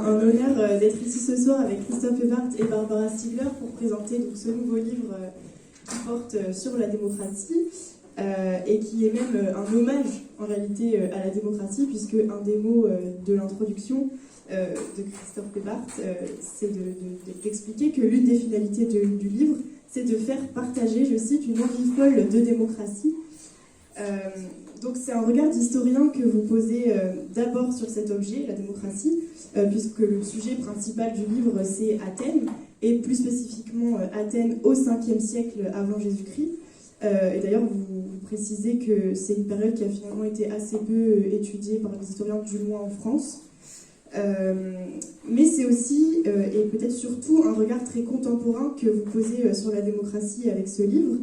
un honneur d'être ici ce soir avec Christophe Ebart et Barbara Stiegler pour présenter donc, ce nouveau livre qui porte sur la démocratie et qui est même un hommage en réalité à la démocratie, puisque un des mots de l'introduction de Christophe Ebart, c'est d'expliquer que l'une des finalités du livre, c'est de faire partager, je cite, une envie folle de démocratie. Donc c'est un regard d'historien que vous posez d'abord sur cet objet, la démocratie, puisque le sujet principal du livre c'est Athènes, et plus spécifiquement Athènes au 5e siècle avant Jésus-Christ. Et d'ailleurs vous précisez que c'est une période qui a finalement été assez peu étudiée par les historiens, du moins en France. Mais c'est aussi, et peut-être surtout, un regard très contemporain que vous posez sur la démocratie avec ce livre.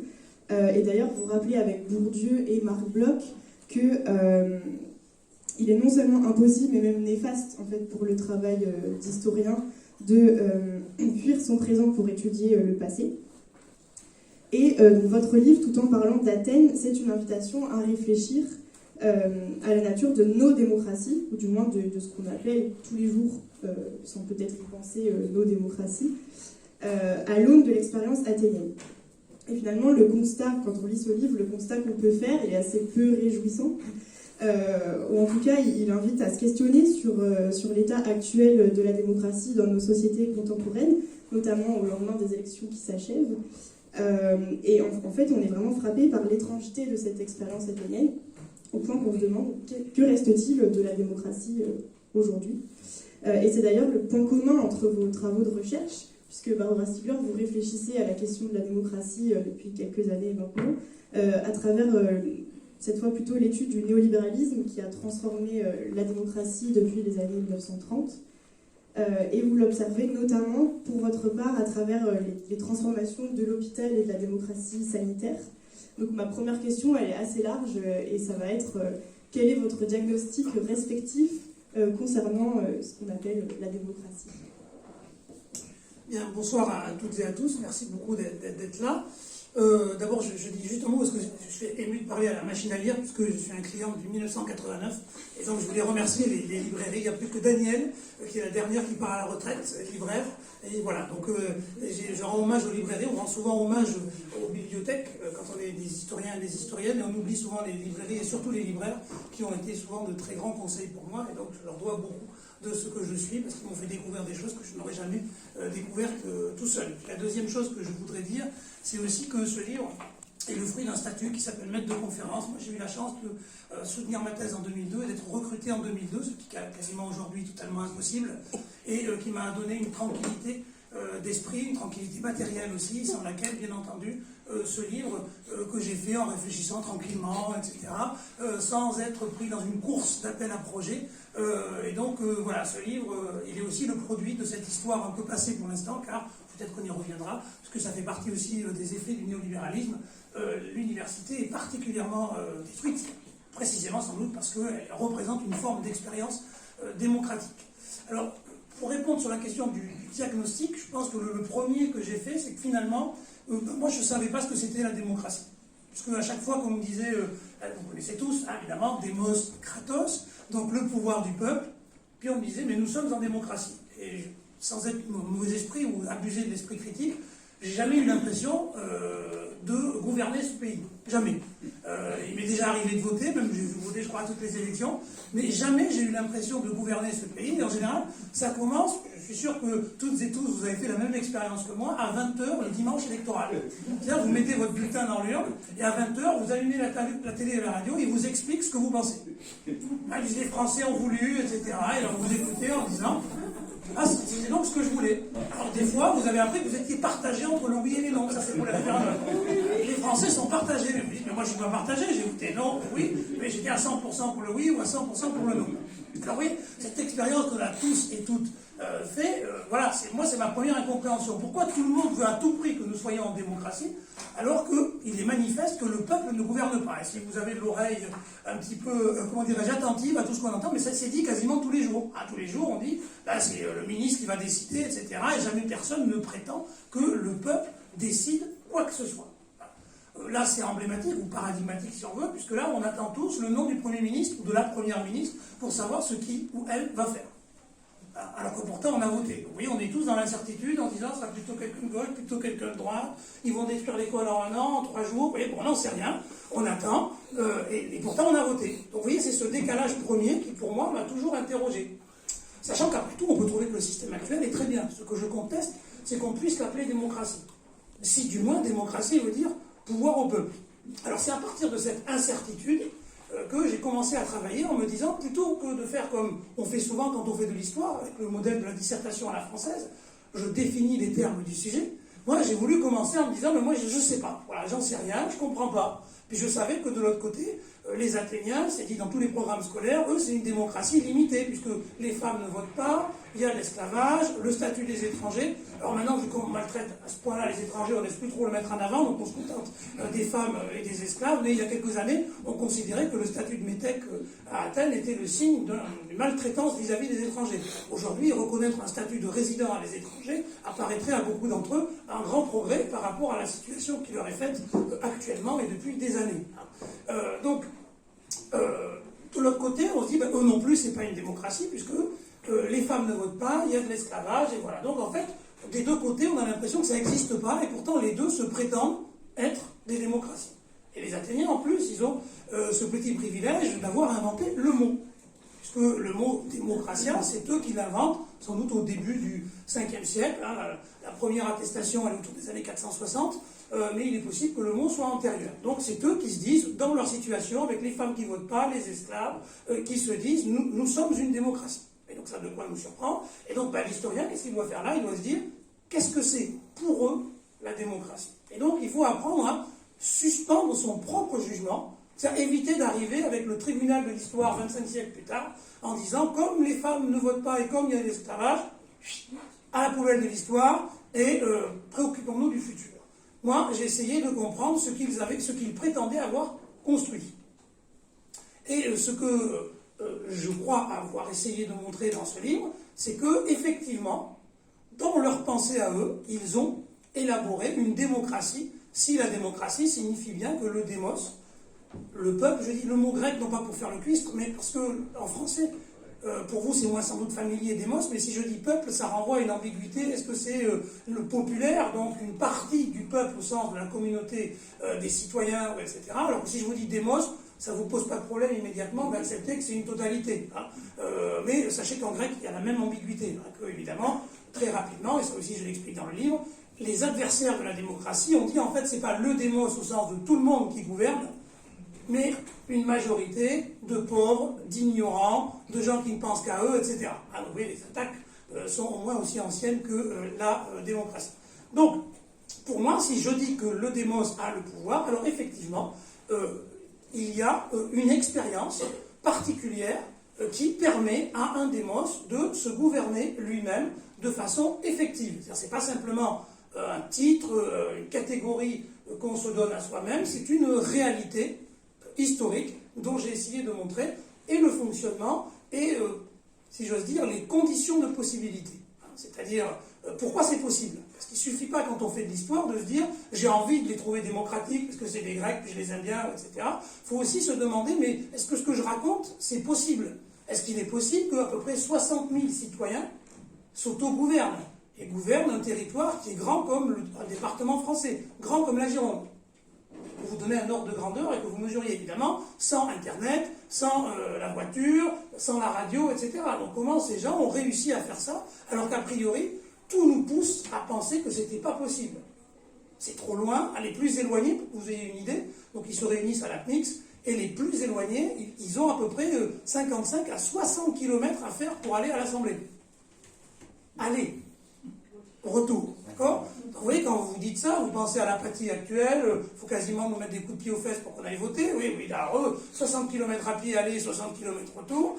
Et d'ailleurs, vous rappelez avec Bourdieu et Marc Bloch qu'il est non seulement impossible, mais même néfaste en fait, pour le travail d'historien de fuir son présent pour étudier le passé. Et donc, votre livre, tout en parlant d'Athènes, c'est une invitation à réfléchir à la nature de nos démocraties, ou du moins de ce qu'on appelle tous les jours, sans peut-être y penser, nos démocraties, à l'aune de l'expérience athénienne. Et finalement, le constat, quand on lit ce livre, le constat qu'on peut faire est assez peu réjouissant, ou en tout cas, il invite à se questionner sur l'état actuel de la démocratie dans nos sociétés contemporaines, notamment au lendemain des élections qui s'achèvent. Et en fait, on est vraiment frappé par l'étrangeté de cette expérience athénienne, au point qu'on se demande que reste-t-il de la démocratie aujourd'hui. Et c'est d'ailleurs le point commun entre vos travaux de recherche, puisque Barbara Stiegler, vous réfléchissez à la question de la démocratie depuis quelques années maintenant, à travers cette fois plutôt l'étude du néolibéralisme qui a transformé la démocratie depuis les années 1930. Et vous l'observez notamment, pour votre part, à travers les transformations de l'hôpital et de la démocratie sanitaire. Donc ma première question, elle est assez large, et ça va être quel est votre diagnostic respectif concernant ce qu'on appelle la démocratie ? Bien, bonsoir à toutes et à tous, merci beaucoup d'être là. D'abord, je dis juste un mot parce que je suis ému de parler à la machine à lire, puisque je suis un client depuis 1989, et donc je voulais remercier les librairies. Il n'y a plus que Daniel, qui est la dernière qui part à la retraite, libraire, et voilà, donc je rends hommage aux librairies, on rend souvent hommage aux bibliothèques, quand on est des historiens et des historiennes, et on oublie souvent les librairies, et surtout les libraires, qui ont été souvent de très grands conseils pour moi, et donc je leur dois beaucoup de ce que je suis, parce qu'ils m'ont fait découvrir des choses que je n'aurais jamais découvertes tout seul. La deuxième chose que je voudrais dire, c'est aussi que ce livre est le fruit d'un statut qui s'appelle maître de conférence. Moi, j'ai eu la chance de soutenir ma thèse en 2002 et d'être recruté en 2002, ce qui est quasiment aujourd'hui totalement impossible, et qui m'a donné une tranquillité d'esprit, une tranquillité matérielle aussi, sans laquelle, bien entendu, ce livre que j'ai fait en réfléchissant tranquillement, etc., sans être pris dans une course d'appel à projet. Et donc, voilà, ce livre, il est aussi le produit de cette histoire un peu passée pour l'instant, car peut-être qu'on y reviendra, parce que ça fait partie aussi des effets du néolibéralisme. L'université est particulièrement détruite, précisément sans doute parce qu'elle représente une forme d'expérience démocratique. Alors, pour répondre sur la question du diagnostic, je pense que le premier que j'ai fait, c'est que finalement, moi je ne savais pas ce que c'était la démocratie. Puisque à chaque fois qu'on me disait, vous connaissez tous, hein, évidemment, Demos, Kratos, donc le pouvoir du peuple, puis on me disait, mais nous sommes en démocratie. Et sans être mauvais esprit ou abuser de l'esprit critique, j'ai jamais eu l'impression de gouverner ce pays. Jamais. Il m'est déjà arrivé de voter, même j'ai voté, je crois, à toutes les élections, mais jamais j'ai eu l'impression de gouverner ce pays. Et en général, ça commence, je suis sûr que toutes et tous, vous avez fait la même expérience que moi, à 20h le dimanche électoral. C'est-à-dire, vous mettez votre bulletin dans l'urne, et à 20h, vous allumez la télé et la radio, et ils vous expliquent ce que vous pensez. Les Français ont voulu, etc. Et alors vous écoutez en disant... Ah, c'est donc ce que je voulais. Alors des fois, vous avez appris que vous étiez partagé entre le oui et les non. Ça, c'est pour les référendums. Les Français sont partagés. Mais moi, je ne suis pas partagé. J'ai voté non, oui, mais j'étais à 100% pour le oui ou à 100% pour le non. Alors oui, cette expérience qu'on a tous et toutes fait, voilà, moi, c'est ma première incompréhension. Pourquoi tout le monde veut à tout prix que nous soyons en démocratie, alors qu'il est manifeste que le peuple ne gouverne pas. Et si vous avez l'oreille un petit peu, comment dirais-je, attentive à tout ce qu'on entend, mais ça s'est dit quasiment tous les jours. Ah, tous les jours, on dit, là, c'est le ministre qui va décider, etc. Et jamais personne ne prétend que le peuple décide quoi que ce soit. Là, c'est emblématique ou paradigmatique si on veut, puisque là, on attend tous le nom du Premier ministre ou de la Première ministre pour savoir ce qu'il ou elle va faire. Alors que pourtant on a voté. Vous voyez, on est tous dans l'incertitude en disant ça sera plutôt quelqu'un de gauche, plutôt quelqu'un de droite, ils vont détruire l'école en 1 an, en 3 jours, vous voyez, bon, on n'en sait rien, on attend, et pourtant on a voté. Donc vous voyez, c'est ce décalage premier qui pour moi m'a toujours interrogé. Sachant qu'après tout, on peut trouver que le système actuel est très bien. Ce que je conteste, c'est qu'on puisse l'appeler démocratie. Si du moins démocratie veut dire pouvoir au peuple. Alors c'est à partir de cette incertitude que j'ai commencé à travailler en me disant, plutôt que de faire comme on fait souvent quand on fait de l'histoire, avec le modèle de la dissertation à la française, je définis les termes du sujet, moi j'ai voulu commencer en me disant, mais moi je ne sais pas, voilà, j'en sais rien, je ne comprends pas. Puis je savais que de l'autre côté, les Athéniens, c'est dit dans tous les programmes scolaires, eux c'est une démocratie limitée, puisque les femmes ne votent pas, il y a l'esclavage, le statut des étrangers. Alors maintenant, vu qu'on maltraite à ce point-là les étrangers, on ne laisse plus trop le mettre en avant, donc on se contente des femmes et des esclaves. Mais il y a quelques années, on considérait que le statut de métèque à Athènes était le signe d'une maltraitance vis-à-vis des étrangers. Aujourd'hui, reconnaître un statut de résident à des étrangers apparaîtrait à beaucoup d'entre eux un grand progrès par rapport à la situation qui leur est faite actuellement et depuis des années. De l'autre côté, on se dit, eux non plus, c'est pas une démocratie, puisque les femmes ne votent pas, il y a de l'esclavage, et voilà. Donc en fait, des deux côtés, on a l'impression que ça n'existe pas, et pourtant les deux se prétendent être des démocraties. Et les Athéniens, en plus, ils ont ce petit privilège d'avoir inventé le mot. Puisque le mot démocratia, c'est eux qui l'inventent, sans doute au début du 5e siècle. Hein, la première attestation, elle est autour des années 460, mais il est possible que le mot soit antérieur. Donc c'est eux qui se disent, dans leur situation, avec les femmes qui ne votent pas, les esclaves, qui se disent, nous sommes une démocratie. Et donc ça de quoi nous surprend. Et donc l'historien, qu'est-ce qu'il doit faire là? Il doit se dire, qu'est-ce que c'est pour eux la démocratie? Et donc il faut apprendre à suspendre son propre jugement, c'est-à-dire éviter d'arriver avec le tribunal de l'histoire 25 siècles plus tard, en disant, comme les femmes ne votent pas et comme il y a l'esclavage, à la poubelle de l'histoire, et préoccupons-nous du futur. Moi, j'ai essayé de comprendre ce qu'ils prétendaient avoir construit. Et ce que je crois avoir essayé de montrer dans ce livre, c'est que, effectivement, dans leur pensée à eux, ils ont élaboré une démocratie, si la démocratie signifie bien que le démos, le peuple, je dis le mot grec, non pas pour faire le cuistre, mais parce que en français, pour vous c'est moins sans doute familier démos, mais si je dis peuple, ça renvoie à une ambiguïté. Est-ce que c'est le populaire, donc une partie du peuple au sens de la communauté des citoyens, etc. Alors que si je vous dis démos, ça ne vous pose pas de problème immédiatement d'accepter que c'est une totalité. Hein. Mais sachez qu'en grec, il y a la même ambiguïté, hein, que évidemment, très rapidement, et ça aussi je l'explique dans le livre, les adversaires de la démocratie ont dit en fait c'est pas le démos au sens de tout le monde qui gouverne, mais une majorité de pauvres, d'ignorants, de gens qui ne pensent qu'à eux, etc. Ah, vous voyez, les attaques sont au moins aussi anciennes que la démocratie. Donc, pour moi, si je dis que le démos a le pouvoir, alors effectivement, il y a une expérience particulière qui permet à un démos de se gouverner lui-même de façon effective. C'est-à-dire, c'est pas simplement un titre, une catégorie qu'on se donne à soi-même, c'est une réalité historique dont j'ai essayé de montrer et le fonctionnement et, si j'ose dire, les conditions de possibilité. C'est-à-dire, pourquoi c'est possible? Parce qu'il ne suffit pas, quand on fait de l'histoire, de se dire « j'ai envie de les trouver démocratiques parce que c'est des Grecs, puis je les aime bien, etc. » Il faut aussi se demander « mais est-ce que ce que je raconte, c'est possible? Est-ce qu'il est possible qu'à peu près 60 000 citoyens s'auto-gouvernent et gouvernent un territoire qui est grand comme un département français, grand comme la Gironde? Pour vous donner un ordre de grandeur et que vous mesuriez évidemment sans Internet, sans la voiture, sans la radio, etc. Donc comment ces gens ont réussi à faire ça alors qu'a priori tout nous pousse à penser que c'était pas possible. C'est trop loin, les plus éloignés, pour que vous ayez une idée, donc ils se réunissent à la PNIX, et les plus éloignés, ils ont à peu près 55 à 60 km à faire pour aller à l'Assemblée. Allez, retour, d'accord? Vous voyez, quand vous dites ça, vous pensez à l'apathie actuelle, il faut quasiment nous mettre des coups de pied aux fesses pour qu'on aille voter. Oui, alors 60 km à pied aller, 60 km retour,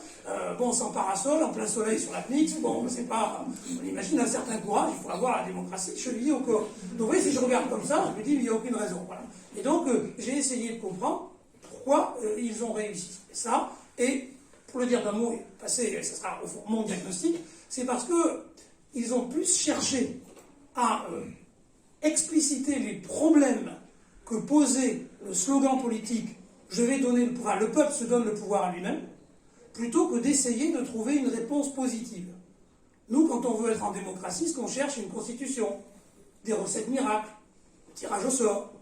bon, sans parasol, en plein soleil sur la PNIX, bon, c'est pas... On imagine un certain courage, il faut avoir la démocratie chevillée au corps. Donc vous voyez, si je regarde comme ça, je me dis, il n'y a aucune raison. Voilà. Et donc, j'ai essayé de comprendre pourquoi ils ont réussi ça, et pour le dire d'un mot, et passer, ce sera au fond mon diagnostic, c'est parce que ils ont plus cherché à expliciter les problèmes que posait le slogan politique « je vais donner le pouvoir, le peuple se donne le pouvoir à lui-même », plutôt que d'essayer de trouver une réponse positive. Nous, quand on veut être en démocratie, ce qu'on cherche, c'est une constitution, des recettes miracles, tirage au sort,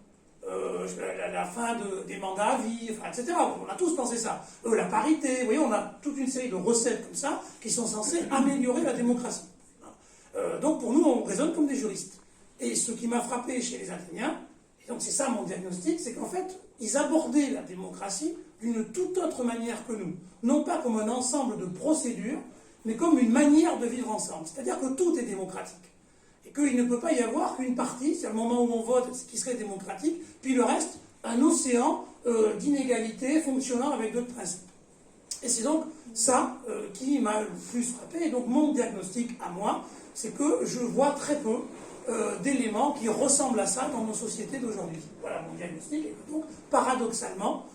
la fin des mandats à vie, enfin, etc. On a tous pensé ça. La parité, vous voyez, on a toute une série de recettes comme ça qui sont censées améliorer la démocratie. Donc pour nous, on raisonne comme des juristes. Et ce qui m'a frappé chez les Athéniens, et donc c'est ça mon diagnostic, c'est qu'en fait, ils abordaient la démocratie d'une toute autre manière que nous. Non pas comme un ensemble de procédures, mais comme une manière de vivre ensemble. C'est-à-dire que tout est démocratique. Et qu'il ne peut pas y avoir qu'une partie, c'est le moment où on vote, ce qui serait démocratique, puis le reste, un océan d'inégalités fonctionnant avec d'autres principes. Et c'est donc ça qui m'a le plus frappé. Et donc mon diagnostic à moi, c'est que je vois très peu d'éléments qui ressemblent à ça dans nos sociétés d'aujourd'hui. Voilà mon diagnostic. Et donc, paradoxalement,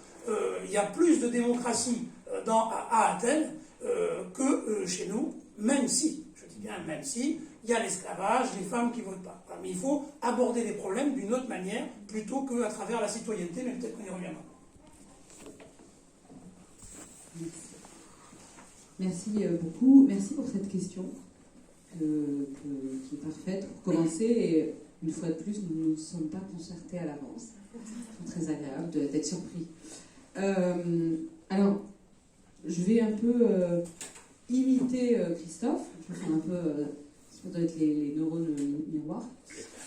il y a plus de démocratie à Athènes que chez nous, même si, je dis bien même si, il y a l'esclavage, les femmes qui ne votent pas. Mais il faut aborder les problèmes d'une autre manière, plutôt qu'à travers la citoyenneté, mais peut-être qu'on y reviendra. Merci beaucoup. Merci pour cette question qui est parfaite. Pour commencer, et une fois de plus, nous ne nous sommes pas concertés à l'avance. C'est très agréable d'être surpris. Alors, je vais un peu imiter Christophe. Je vais faire un peu... ça doit être les neurones miroirs.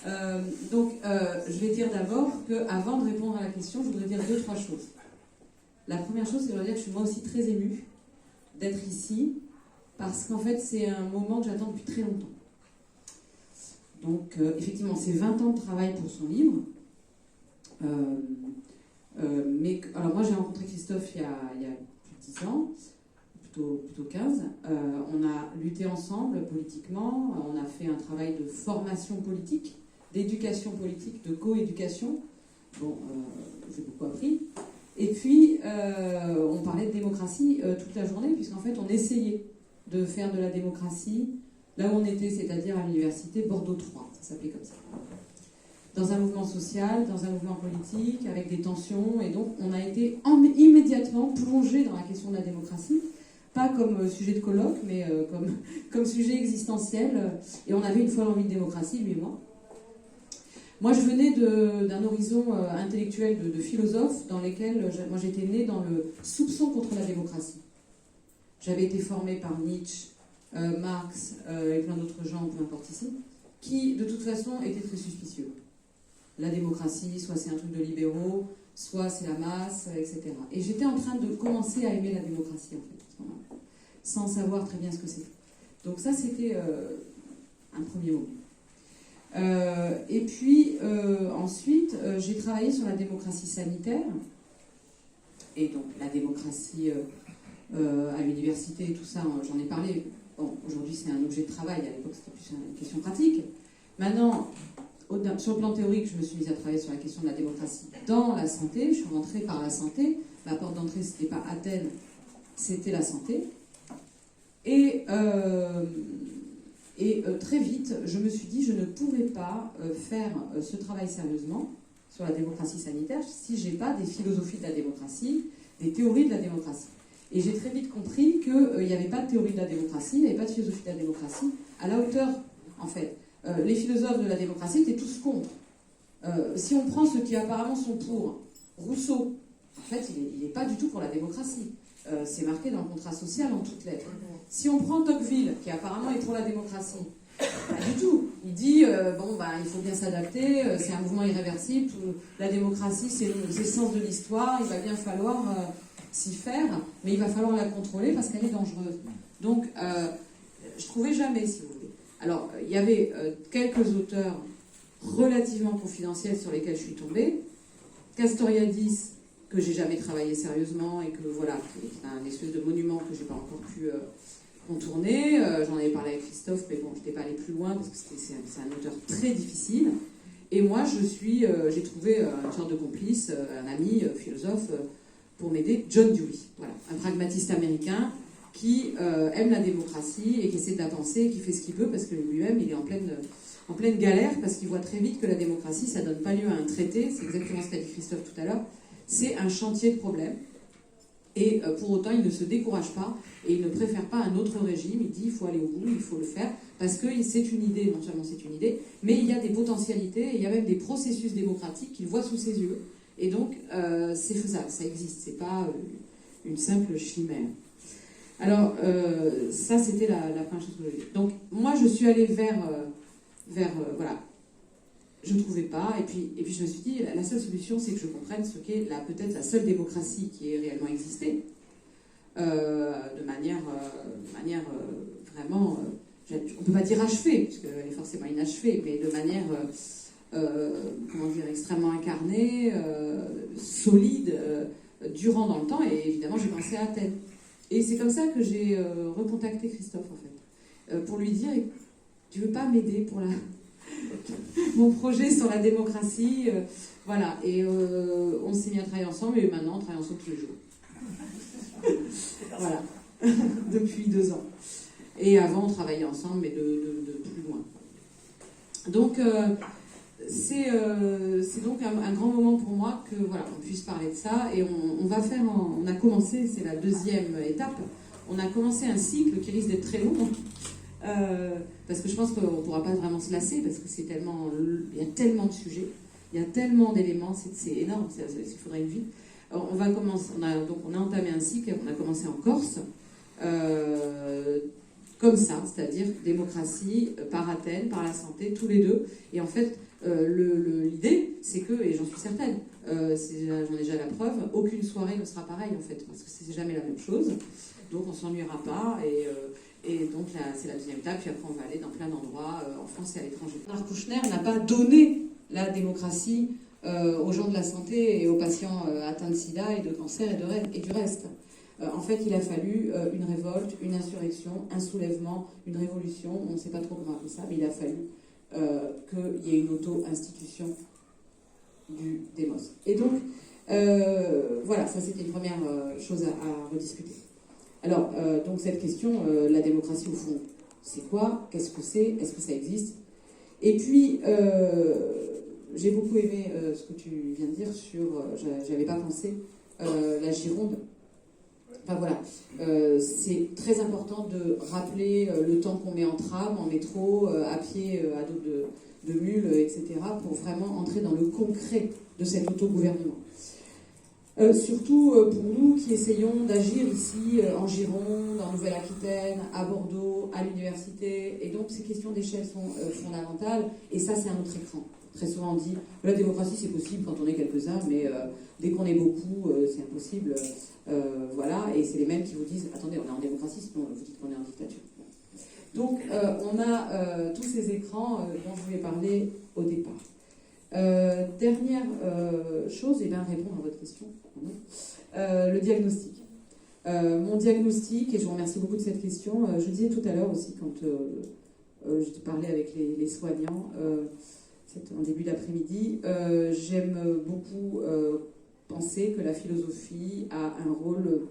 Je vais dire d'abord qu'avant de répondre à la question, je voudrais dire 2-3 choses. La première chose, c'est que je voudrais dire que je suis moi aussi très émue d'être ici, parce qu'en fait, c'est un moment que j'attends depuis très longtemps. Donc, effectivement, c'est 20 ans de travail pour son livre. Alors moi, j'ai rencontré Christophe il y a plus de 10 ans, plutôt 15. On a lutté ensemble politiquement, on a fait un travail de formation politique, d'éducation politique, de coéducation. Bon, j'ai beaucoup appris. Et puis, on parlait de démocratie toute la journée, puisqu'en fait, on essayait de faire de la démocratie là où on était, c'est-à-dire à l'université Bordeaux 3, ça s'appelait comme ça. Dans un mouvement social, dans un mouvement politique, avec des tensions, et donc on a été immédiatement plongé dans la question de la démocratie, pas comme sujet de colloque, mais comme sujet existentiel, et on avait une fois l'envie de démocratie, lui et moi. Moi, je venais d'un horizon intellectuel de philosophe dans lesquels moi j'étais née dans le soupçon contre la démocratie. J'avais été formée par Nietzsche, Marx et plein d'autres gens, peu importe ici, qui de toute façon étaient très suspicieux. La démocratie, soit c'est un truc de libéraux, soit c'est la masse, etc. Et j'étais en train de commencer à aimer la démocratie, en fait, sans savoir très bien ce que c'était. Donc ça, c'était un premier moment. Et puis, ensuite, j'ai travaillé sur la démocratie sanitaire, et donc la démocratie à l'université et tout ça, j'en ai parlé. Bon, aujourd'hui, c'est un objet de travail, à l'époque, c'était plus une question pratique. Maintenant, sur le plan théorique, je me suis mise à travailler sur la question de la démocratie dans la santé. Je suis rentrée par la santé. Ma porte d'entrée, c'était pas Athènes, c'était la santé. Et très vite, je me suis dit, je ne pouvais pas faire ce travail sérieusement sur la démocratie sanitaire si je n'ai pas des philosophies de la démocratie, des théories de la démocratie. Et j'ai très vite compris qu'il n'y avait pas de théorie de la démocratie, il n'y avait pas de philosophie de la démocratie à la hauteur, en fait. Les philosophes de la démocratie étaient tous contre. Si on prend ceux qui apparemment sont pour, Rousseau, en fait, il n'est pas du tout pour la démocratie. C'est marqué dans le contrat social en toutes lettres. Si on prend Tocqueville, qui apparemment est pour la démocratie, pas du tout. Il dit, il faut bien s'adapter, c'est un mouvement irréversible, la démocratie, c'est le sens de l'histoire, il va bien falloir s'y faire, mais il va falloir la contrôler parce qu'elle est dangereuse. Donc, je trouvais jamais, si vous voulez. Alors, il y avait quelques auteurs relativement confidentiels sur lesquels je suis tombée. Castoriadis, que j'ai jamais travaillé sérieusement et que, voilà, qui est un espèce de monument que j'ai pas encore pu contourner. J'en avais parlé avec Christophe, mais bon, je n'étais pas allée plus loin parce que c'est un auteur très difficile. Et moi, j'ai trouvé une sorte de complice, un ami, philosophe, pour m'aider, John Dewey. Voilà, un pragmatiste américain qui aime la démocratie et qui essaie d'avancer, qui fait ce qu'il veut parce que lui-même, il est en pleine galère parce qu'il voit très vite que la démocratie, ça ne donne pas lieu à un traité. C'est exactement ce qu'a dit Christophe tout à l'heure. C'est un chantier de problèmes. Et pour autant, il ne se décourage pas et il ne préfère pas un autre régime. Il dit il faut aller au bout, il faut le faire, parce que c'est une idée, non seulement c'est une idée, mais il y a des potentialités, et il y a même des processus démocratiques qu'il voit sous ses yeux. Et donc, c'est faisable, ça existe, c'est pas une simple chimère. Alors, ça, c'était la première chose que je voulais dire. Donc, moi, je suis allée vers voilà, je ne trouvais pas, et puis je me suis dit, la seule solution, c'est que je comprenne ce qu'est peut-être la seule démocratie qui ait réellement existé, de manière vraiment, on ne peut pas dire achevée, puisqu'elle est forcément inachevée, mais de manière, comment dire, extrêmement incarnée, solide, durant dans le temps, et évidemment, j'ai pensé à Athènes. Et c'est comme ça que j'ai recontacté Christophe, en fait, pour lui dire, tu veux pas m'aider pour mon projet sur la démocratie, voilà, et on s'est mis à travailler ensemble, et maintenant on travaille ensemble tous les jours. Voilà, depuis 2 ans. Et avant on travaillait ensemble, mais de plus loin. Donc c'est donc un grand moment pour moi que voilà, on puisse parler de ça, et on a commencé, c'est la 2e étape, on a commencé un cycle qui risque d'être très long. Parce que je pense qu'on ne pourra pas vraiment se lasser, parce que il y a tellement de sujets, il y a tellement d'éléments, c'est énorme, il faudrait une vie. Alors, on a entamé un cycle, on a commencé en Corse, comme ça, c'est-à-dire démocratie par Athènes, par la santé, tous les deux. Et en fait, l'idée, c'est que, et j'en suis certaine, j'en ai déjà la preuve, aucune soirée ne sera pareille en fait, parce que c'est jamais la même chose, donc on ne s'ennuiera pas, et donc là, c'est la 2e étape, puis après on va aller dans plein d'endroits, en France et à l'étranger. Bernard Kouchner n'a pas donné la démocratie aux gens de la santé et aux patients atteints de sida et de cancer et du reste. En fait, il a fallu une révolte, une insurrection, un soulèvement, une révolution, on ne sait pas trop comment appeler ça, mais il a fallu qu'il y ait une auto-institution du démos. Et donc, voilà, ça c'était une première chose à rediscuter. Alors, donc cette question, la démocratie au fond, c'est quoi? Qu'est-ce que c'est? Est-ce que ça existe? Et puis, j'ai beaucoup aimé ce que tu viens de dire sur, j'avais pas pensé, la Gironde. Enfin voilà, c'est très important de rappeler le temps qu'on met en tram, en métro, à pied, à dos de mule, etc., pour vraiment entrer dans le concret de cet autogouvernement. Surtout pour nous qui essayons d'agir ici en Gironde, en Nouvelle-Aquitaine, à Bordeaux, à l'université, et donc ces questions d'échelle sont fondamentales, et ça c'est un autre écran. Très souvent on dit la démocratie c'est possible quand on est quelques-uns, mais dès qu'on est beaucoup c'est impossible, voilà, et c'est les mêmes qui vous disent attendez on est en démocratie, sinon vous dites qu'on est en dictature. Donc on a tous ces écrans dont je voulais parler au départ. Dernière chose, et bien répondre à votre question, le diagnostic. Mon diagnostic, et je vous remercie beaucoup de cette question, je disais tout à l'heure aussi quand je parlais avec les soignants, c'était en début d'après-midi, j'aime beaucoup penser que la philosophie a un rôle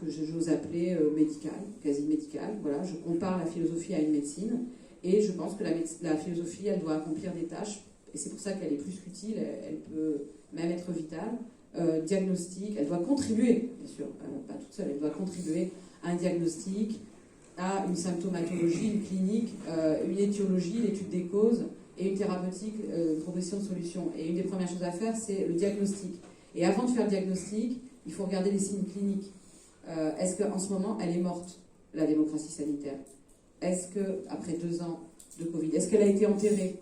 que j'ose appeler médical, quasi médical. Voilà, je compare la philosophie à une médecine, et je pense que la philosophie, elle doit accomplir des tâches. Et c'est pour ça qu'elle est plus qu'utile, elle peut même être vitale. Diagnostic, elle doit contribuer, bien sûr, pas toute seule, elle doit contribuer à un diagnostic, à une symptomatologie, une clinique, une étiologie, l'étude des causes, et une thérapeutique, une proposition de solution. Et une des premières choses à faire, c'est le diagnostic. Et avant de faire le diagnostic, il faut regarder les signes cliniques. Est-ce qu'en ce moment, elle est morte, la démocratie sanitaire? Est-ce qu'après 2 ans de Covid, est-ce qu'elle a été enterrée?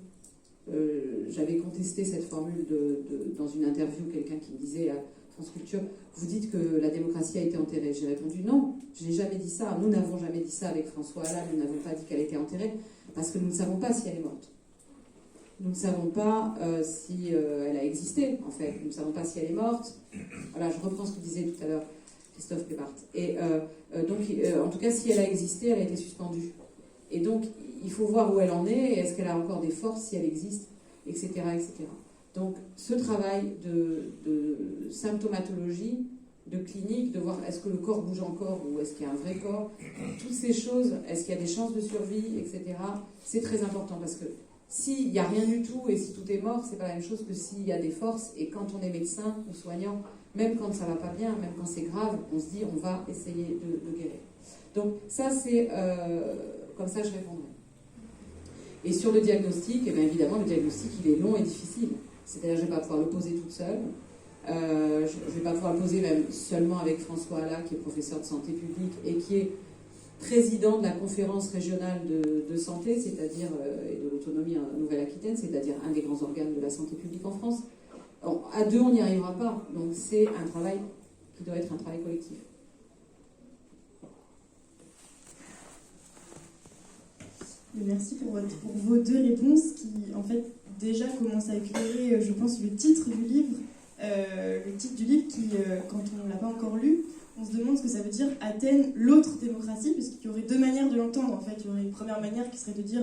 J'avais contesté cette formule dans une interview, quelqu'un qui me disait à France Culture, vous dites que la démocratie a été enterrée. J'ai répondu non, je n'ai jamais dit ça. Nous n'avons jamais dit ça avec François Hollande, nous n'avons pas dit qu'elle était enterrée, parce que nous ne savons pas si elle est morte. Nous ne savons pas si elle a existé, en fait. Nous ne savons pas si elle est morte. Voilà, je reprends ce que disait tout à l'heure Christophe Pébart. Et donc, en tout cas, si elle a existé, elle a été suspendue. Et donc, il faut voir où elle en est, et est-ce qu'elle a encore des forces, si elle existe, etc. etc. Donc, ce travail de symptomatologie, de clinique, de voir est-ce que le corps bouge encore ou est-ce qu'il y a un vrai corps, toutes ces choses, est-ce qu'il y a des chances de survie, etc., c'est très important, parce que s'il n'y a rien du tout et si tout est mort, c'est pas la même chose que s'il y a des forces, et quand on est médecin ou soignant, Même quand ça va pas bien, même quand c'est grave, on se dit on va essayer de guérir. Donc ça c'est comme ça je répondrai. Et sur le diagnostic, eh bien, évidemment le diagnostic il est long et difficile. C'est-à-dire je ne vais pas pouvoir le poser toute seule. Je ne vais pas pouvoir le poser même seulement avec François Alla, qui est professeur de santé publique et qui est président de la conférence régionale de santé, c'est-à-dire et de l'autonomie en Nouvelle-Aquitaine, c'est-à-dire un des grands organes de la santé publique en France. Alors, à deux, on n'y arrivera pas. Donc c'est un travail qui doit être un travail collectif. Merci pour vos deux réponses qui, en fait, déjà commencent à éclairer, je pense, le titre du livre. Le titre du livre qui, quand on ne l'a pas encore lu, on se demande ce que ça veut dire Athènes, l'autre démocratie, puisqu'il y aurait deux manières de l'entendre. En fait, il y aurait une première manière qui serait de dire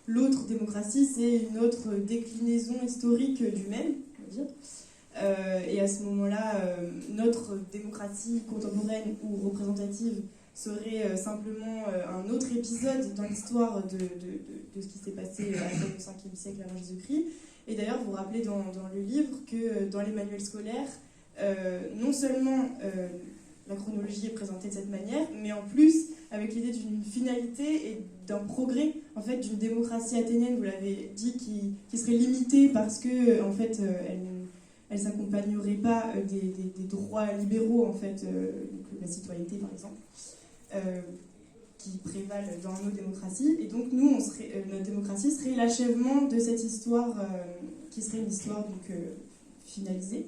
l'autre démocratie, c'est une autre déclinaison historique du même, on va dire. Et à ce moment-là, notre démocratie contemporaine ou représentative serait simplement un autre épisode dans l'histoire de ce qui s'est passé à Athènes au 5e siècle avant Jésus-Christ. Et d'ailleurs, vous vous rappelez dans le livre que dans les manuels scolaires, non seulement la chronologie est présentée de cette manière, mais en plus avec l'idée d'une finalité et d'un progrès, en fait, d'une démocratie athénienne, vous l'avez dit, qui serait limitée parce que, en fait, elle ne s'accompagnerait pas des droits libéraux, en fait, donc la citoyenneté, par exemple, qui prévalent dans nos démocraties. Et donc, nous, notre démocratie serait l'achèvement de cette histoire, qui serait une histoire donc, finalisée.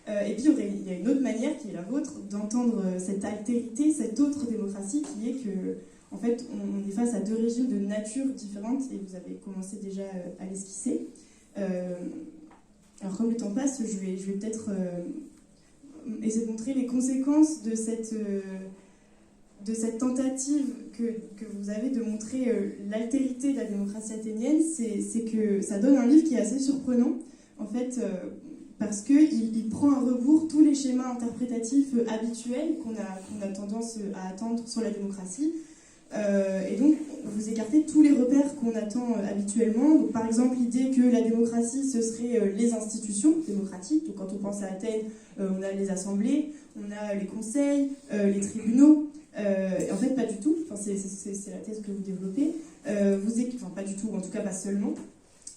Et puis, il y a une autre manière, qui est la vôtre, d'entendre cette altérité, cette autre démocratie, qui est que, en fait, on est face à deux régimes de nature différentes, et vous avez commencé déjà à l'esquisser. Alors, comme le temps passe, je vais peut-être essayer de montrer les conséquences de cette tentative que vous avez de montrer l'altérité de la démocratie athénienne. C'est que ça donne un livre qui est assez surprenant, en fait, parce qu'il prend à rebours tous les schémas interprétatifs habituels qu'on a tendance à attendre sur la démocratie. Et donc, vous écartez tous les repères qu'on attend habituellement. Donc, par exemple, l'idée que la démocratie, ce serait les institutions démocratiques. Donc, quand on pense à Athènes, on a les assemblées, on a les conseils, les tribunaux. En fait, pas du tout. Enfin, c'est la thèse que vous développez. Enfin, pas du tout, en tout cas pas seulement.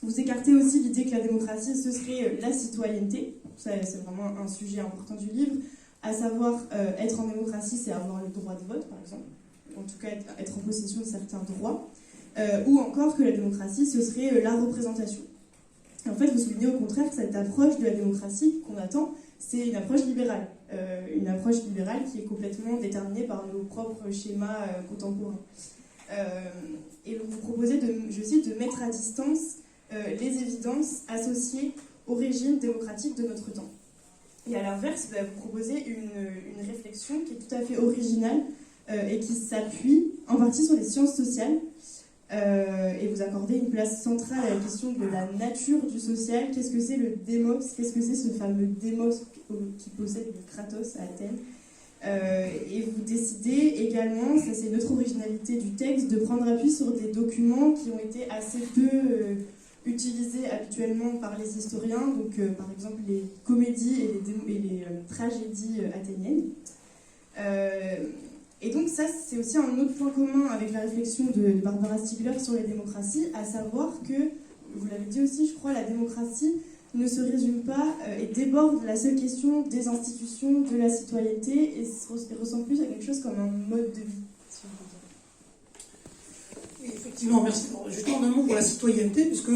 Vous écartez aussi l'idée que la démocratie, ce serait la citoyenneté. Ça, c'est vraiment un sujet important du livre. À savoir, être en démocratie, c'est avoir le droit de vote, par exemple. En tout cas, être en possession de certains droits. Ou encore que la démocratie, ce serait la représentation. Et en fait, vous soulignez au contraire que cette approche de la démocratie qu'on attend, c'est une approche libérale. Une approche libérale qui est complètement déterminée par nos propres schémas contemporains. Et vous proposez, je cite, de mettre à distance les évidences associées au régime démocratique de notre temps. Et à l'inverse, vous proposez une réflexion qui est tout à fait originale et qui s'appuie en partie sur les sciences sociales. Et vous accordez une place centrale à la question de la nature du social. Qu'est-ce que c'est le démos? Qu'est-ce que c'est ce fameux démos qui possède le Kratos à Athènes? Et vous décidez également, ça c'est une autre originalité du texte, de prendre appui sur des documents qui ont été assez peu utilisés habituellement par les historiens, donc par exemple les comédies et les tragédies athéniennes. Et donc ça, c'est aussi un autre point commun avec la réflexion de Barbara Stiegler sur les démocraties, à savoir que, vous l'avez dit aussi, je crois, la démocratie ne se résume pas et déborde la seule question des institutions, de la citoyenneté, et ressemble plus à quelque chose comme un mode de vie. Si on peut dire. Effectivement, merci. Justement, un mot pour la citoyenneté, puisque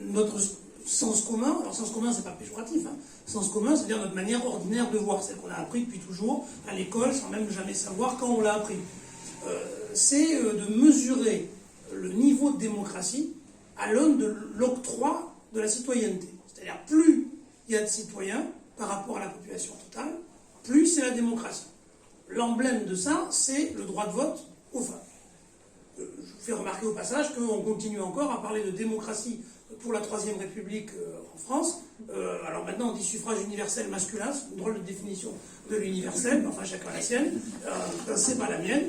notre sens commun, alors sens commun, c'est pas péjoratif, hein. Sens commun, c'est-à-dire notre manière ordinaire de voir, celle qu'on a appris depuis toujours à l'école, sans même jamais savoir quand on l'a appris. C'est de mesurer le niveau de démocratie à l'aune de l'octroi de la citoyenneté. C'est-à-dire, plus il y a de citoyens par rapport à la population totale, plus c'est la démocratie. L'emblème de ça, c'est le droit de vote aux femmes. Je vous fais remarquer au passage qu'on continue encore à parler de démocratie pour la Troisième République en France. Alors maintenant, on dit suffrage universel masculin, c'est une drôle de définition de l'universel, mais enfin chacun la sienne, c'est pas la mienne.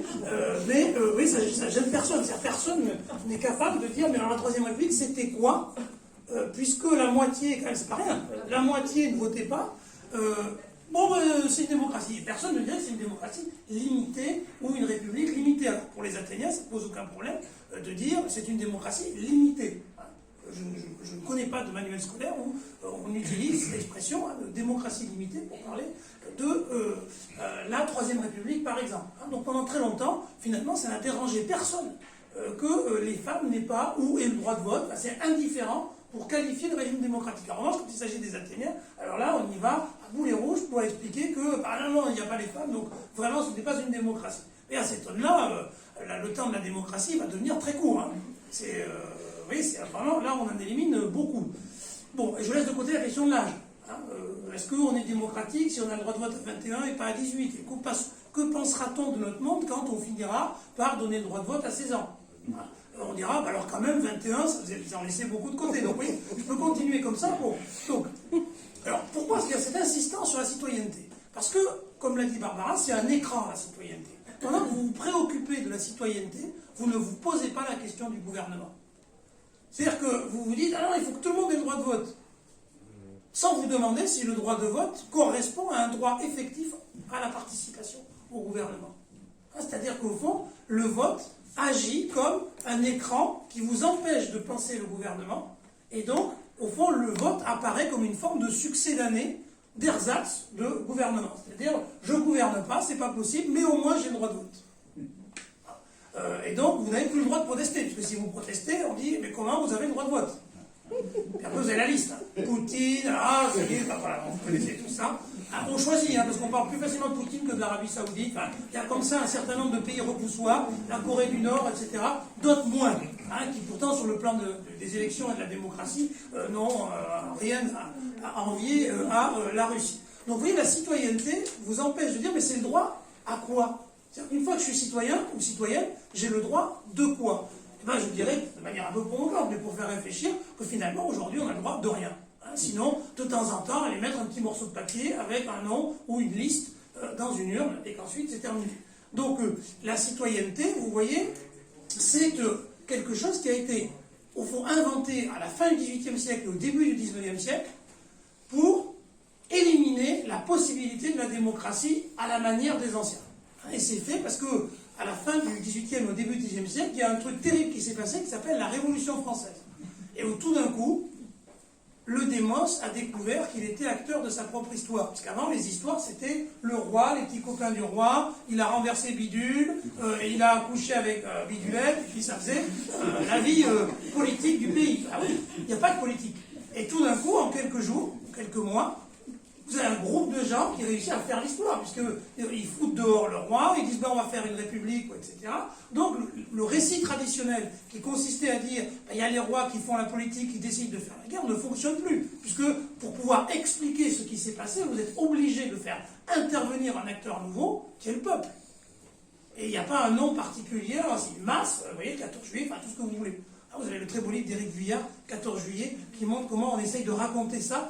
Mais oui, ça gêne personne. C'est-à-dire, personne n'est capable de dire, mais alors la Troisième République, c'était quoi puisque la moitié, quand même c'est pas rien, la moitié ne votait pas, c'est une démocratie. Personne ne dirait que c'est une démocratie limitée ou une république limitée. Alors pour les Athéniens, ça ne pose aucun problème de dire que c'est une démocratie limitée. Je ne connais pas de manuel scolaire où on utilise cette expression de démocratie limitée pour parler de la Troisième République, par exemple. Donc pendant très longtemps, finalement, ça n'a dérangé personne que les femmes n'aient pas ou aient le droit de vote. C'est indifférent pour qualifier le régime démocratique. En revanche, quand il s'agit des Athéniens, alors là, on y va à boulet rouge pour expliquer que, non, il n'y a pas les femmes, donc vraiment, ce n'est pas une démocratie. Et à cet homme-là, le temps de la démocratie va devenir très court. Vous voyez, vraiment, là, on en élimine beaucoup. Bon, et je laisse de côté la question de l'âge. Est-ce qu'on est démocratique si on a le droit de vote à 21 et pas à 18 et que pensera-t-on de notre monde quand on finira par donner le droit de vote à 16 ans? On dira, alors quand même, 21, ça vous en laissez beaucoup de côté. Donc oui, je peux continuer comme ça. Bon. Donc, alors pourquoi est-ce qu'il y a cette insistance sur la citoyenneté? Parce que, comme l'a dit Barbara, c'est un écran, la citoyenneté. Pendant que vous vous préoccupez de la citoyenneté, vous ne vous posez pas la question du gouvernement. C'est-à-dire que vous vous dites, il faut que tout le monde ait le droit de vote. Sans vous demander si le droit de vote correspond à un droit effectif à la participation au gouvernement. C'est-à-dire qu'au fond, le vote agit comme un écran qui vous empêche de penser le gouvernement, et donc, au fond, le vote apparaît comme une forme de succédané d'ersatz de gouvernement. C'est-à-dire, je ne gouverne pas, c'est pas possible, mais au moins j'ai le droit de vote. Et donc, vous n'avez plus le droit de protester, puisque si vous protestez, on dit, mais comment vous avez le droit de vote? Et après, vous avez la liste. Poutine, ça y est, voilà, vous connaissez tout ça. On choisit, parce qu'on parle plus facilement de Poutine que de l'Arabie Saoudite. Il y a comme ça un certain nombre de pays repoussoirs, la Corée du Nord, etc. D'autres moins, qui pourtant, sur le plan des élections et de la démocratie, n'ont rien à envier à la Russie. Donc, vous voyez, la citoyenneté vous empêche de dire, mais c'est le droit à quoi? Une fois que je suis citoyen ou citoyenne, j'ai le droit de quoi? Je dirais, de manière un peu provocante, mais pour faire réfléchir, que finalement, aujourd'hui, on a le droit de rien. Sinon, de temps en temps, aller mettre un petit morceau de papier avec un nom ou une liste dans une urne, et qu'ensuite, c'est terminé. Donc, la citoyenneté, vous voyez, c'est quelque chose qui a été, au fond, inventé à la fin du XVIIIe siècle et au début du XIXe siècle pour éliminer la possibilité de la démocratie à la manière des anciens. Et c'est fait parce que à la fin du XVIIIe, au début du XIXe siècle, il y a un truc terrible qui s'est passé qui s'appelle la Révolution française. Et où tout d'un coup, le démos a découvert qu'il était acteur de sa propre histoire. Parce qu'avant, les histoires, c'était le roi, les petits copains du roi, il a renversé Bidule, et il a accouché avec Bidulette, et puis ça faisait la vie politique du pays. Ah oui, il n'y a pas de politique. Et tout d'un coup, en quelques jours, quelques mois, vous avez un groupe de gens qui réussissent à faire l'histoire, puisqu'ils foutent dehors le roi, ils disent on va faire une république, etc. Donc le récit traditionnel qui consistait à dire il y a les rois qui font la politique, qui décident de faire la guerre, ne fonctionne plus. Puisque pour pouvoir expliquer ce qui s'est passé, vous êtes obligé de faire intervenir un acteur nouveau, qui est le peuple. Et il n'y a pas un nom particulier, c'est une masse, vous voyez, 14 juillet, tout ce que vous voulez. Vous avez le très beau livre d'Éric Vuillard, 14 juillet, qui montre comment on essaye de raconter ça.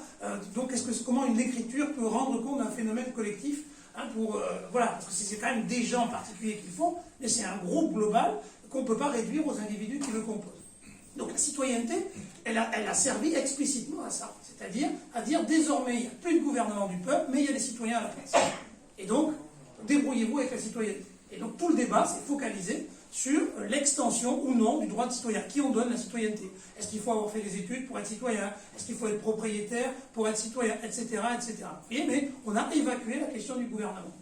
Donc, comment une écriture peut rendre compte d'un phénomène collectif, voilà, parce que c'est quand même des gens particuliers qui le font, mais c'est un groupe global qu'on ne peut pas réduire aux individus qui le composent. Donc, la citoyenneté, elle a servi explicitement à ça, c'est-à-dire à dire désormais, il n'y a plus de gouvernement du peuple, mais il y a des citoyens à la place. Et donc, débrouillez-vous avec la citoyenneté. Et donc, tout le débat s'est focalisé sur l'extension ou non du droit de citoyen. Qui on donne la citoyenneté? Est-ce qu'il faut avoir fait des études pour être citoyen? Est-ce qu'il faut être propriétaire pour être citoyen? Etc. etc. Vous voyez, mais on a évacué la question du gouvernement.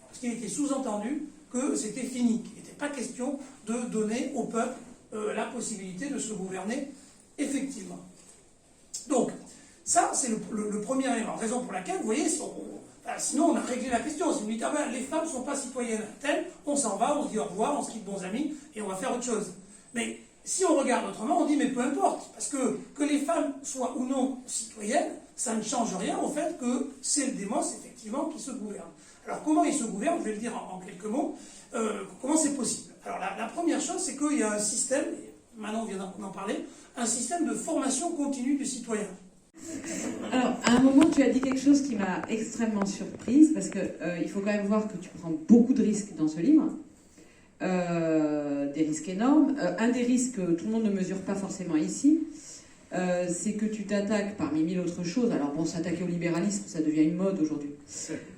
Parce qu'il était sous-entendu que c'était fini, qu'il n'était pas question de donner au peuple la possibilité de se gouverner effectivement. Donc, ça, c'est le premier élément. Raison pour laquelle, vous voyez, sinon on a réglé la question. Si vous dites, les femmes ne sont pas citoyennes telles, on s'en va, on se dit au revoir, on se quitte bons amis, et on va faire autre chose. Mais si on regarde autrement, on dit, mais peu importe, parce que les femmes soient ou non citoyennes, ça ne change rien au fait que c'est le démos, effectivement, qui se gouverne. Alors comment il se gouverne? Je vais le dire en quelques mots. Comment c'est possible? Alors la première chose, c'est qu'il y a un système, et Manon vient d'en parler, un système de formation continue du citoyen. Alors, à un moment, tu as dit quelque chose qui m'a extrêmement surprise, parce qu'il faut quand même voir que tu prends beaucoup de risques dans ce livre, des risques énormes. Un des risques que tout le monde ne mesure pas forcément ici, c'est que tu t'attaques parmi mille autres choses. Alors bon, s'attaquer au libéralisme, ça devient une mode aujourd'hui,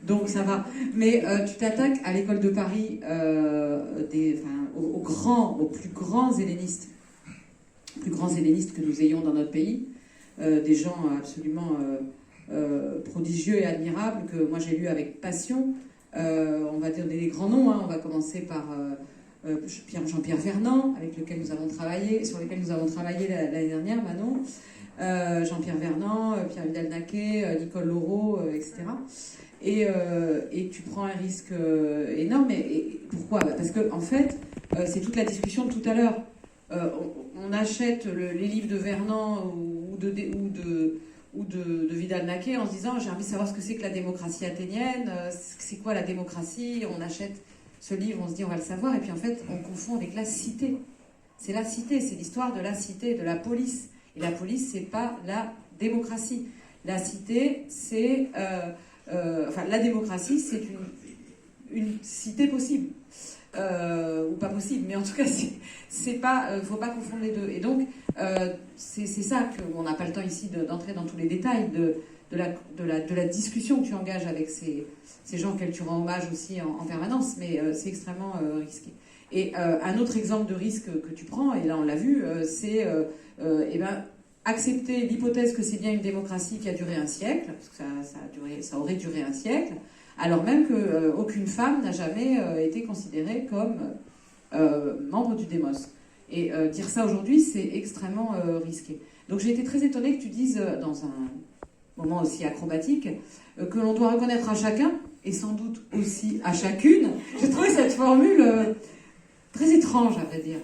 donc ça va. Mais tu t'attaques à l'école de Paris, aux plus grands hellénistes que nous ayons dans notre pays, des gens absolument prodigieux et admirables que moi j'ai lus avec passion. On va dire des grands noms, hein. On va commencer par Jean-Pierre Vernant, sur lesquels nous avons travaillé l'année dernière, Manon. Jean-Pierre Vernant, Pierre Vidal-Naquet, Nicole Laureau, etc. Et tu prends un risque énorme. Et pourquoi ? Parce que en fait, c'est toute la discussion de tout à l'heure. On achète les livres de Vernant ou de Vidal-Naquet en se disant j'ai envie de savoir ce que c'est que la démocratie athénienne, c'est quoi la démocratie. On achète ce livre, on se dit on va le savoir, et puis en fait on confond avec la cité. C'est la cité, c'est l'histoire de la cité, de la police. Et la police, c'est pas la démocratie. La cité, c'est la démocratie, c'est une cité possible. Ou pas possible, mais en tout cas, c'est pas, faut pas confondre les deux. Et donc, c'est ça qu'on n'a pas le temps ici d'entrer dans tous les détails de la discussion que tu engages avec ces gens auxquels tu rends hommage aussi en permanence, mais c'est extrêmement risqué. Et un autre exemple de risque que tu prends, et là on l'a vu, c'est accepter l'hypothèse que c'est bien une démocratie qui a duré un siècle, parce que ça aurait duré un siècle, alors même qu'aucune femme n'a jamais été considérée comme membre du démos. Et dire ça aujourd'hui, c'est extrêmement risqué. Donc j'ai été très étonnée que tu dises, dans un moment aussi acrobatique, que l'on doit reconnaître à chacun, et sans doute aussi à chacune. J'ai trouvé cette formule très étrange, à vrai dire.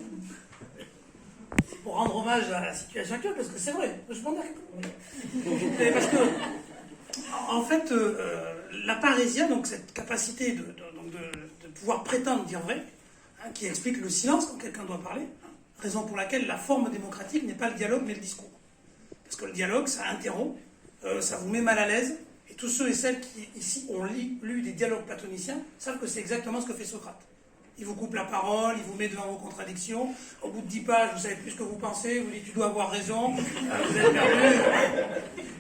Pour rendre hommage à la situation actuelle, parce que c'est vrai, je m'en ai. Parce que, en fait, la parésia, donc cette capacité de pouvoir prétendre dire vrai, hein, qui explique le silence quand quelqu'un doit parler, hein, raison pour laquelle la forme démocratique n'est pas le dialogue mais le discours. Parce que le dialogue, ça interrompt, ça vous met mal à l'aise, et tous ceux et celles qui, ici, ont lu des dialogues platoniciens, savent que c'est exactement ce que fait Socrate. Il vous coupe la parole, il vous met devant vos contradictions. Au bout de 10 pages, vous savez plus ce que vous pensez, vous dites tu dois avoir raison, vous êtes perdu.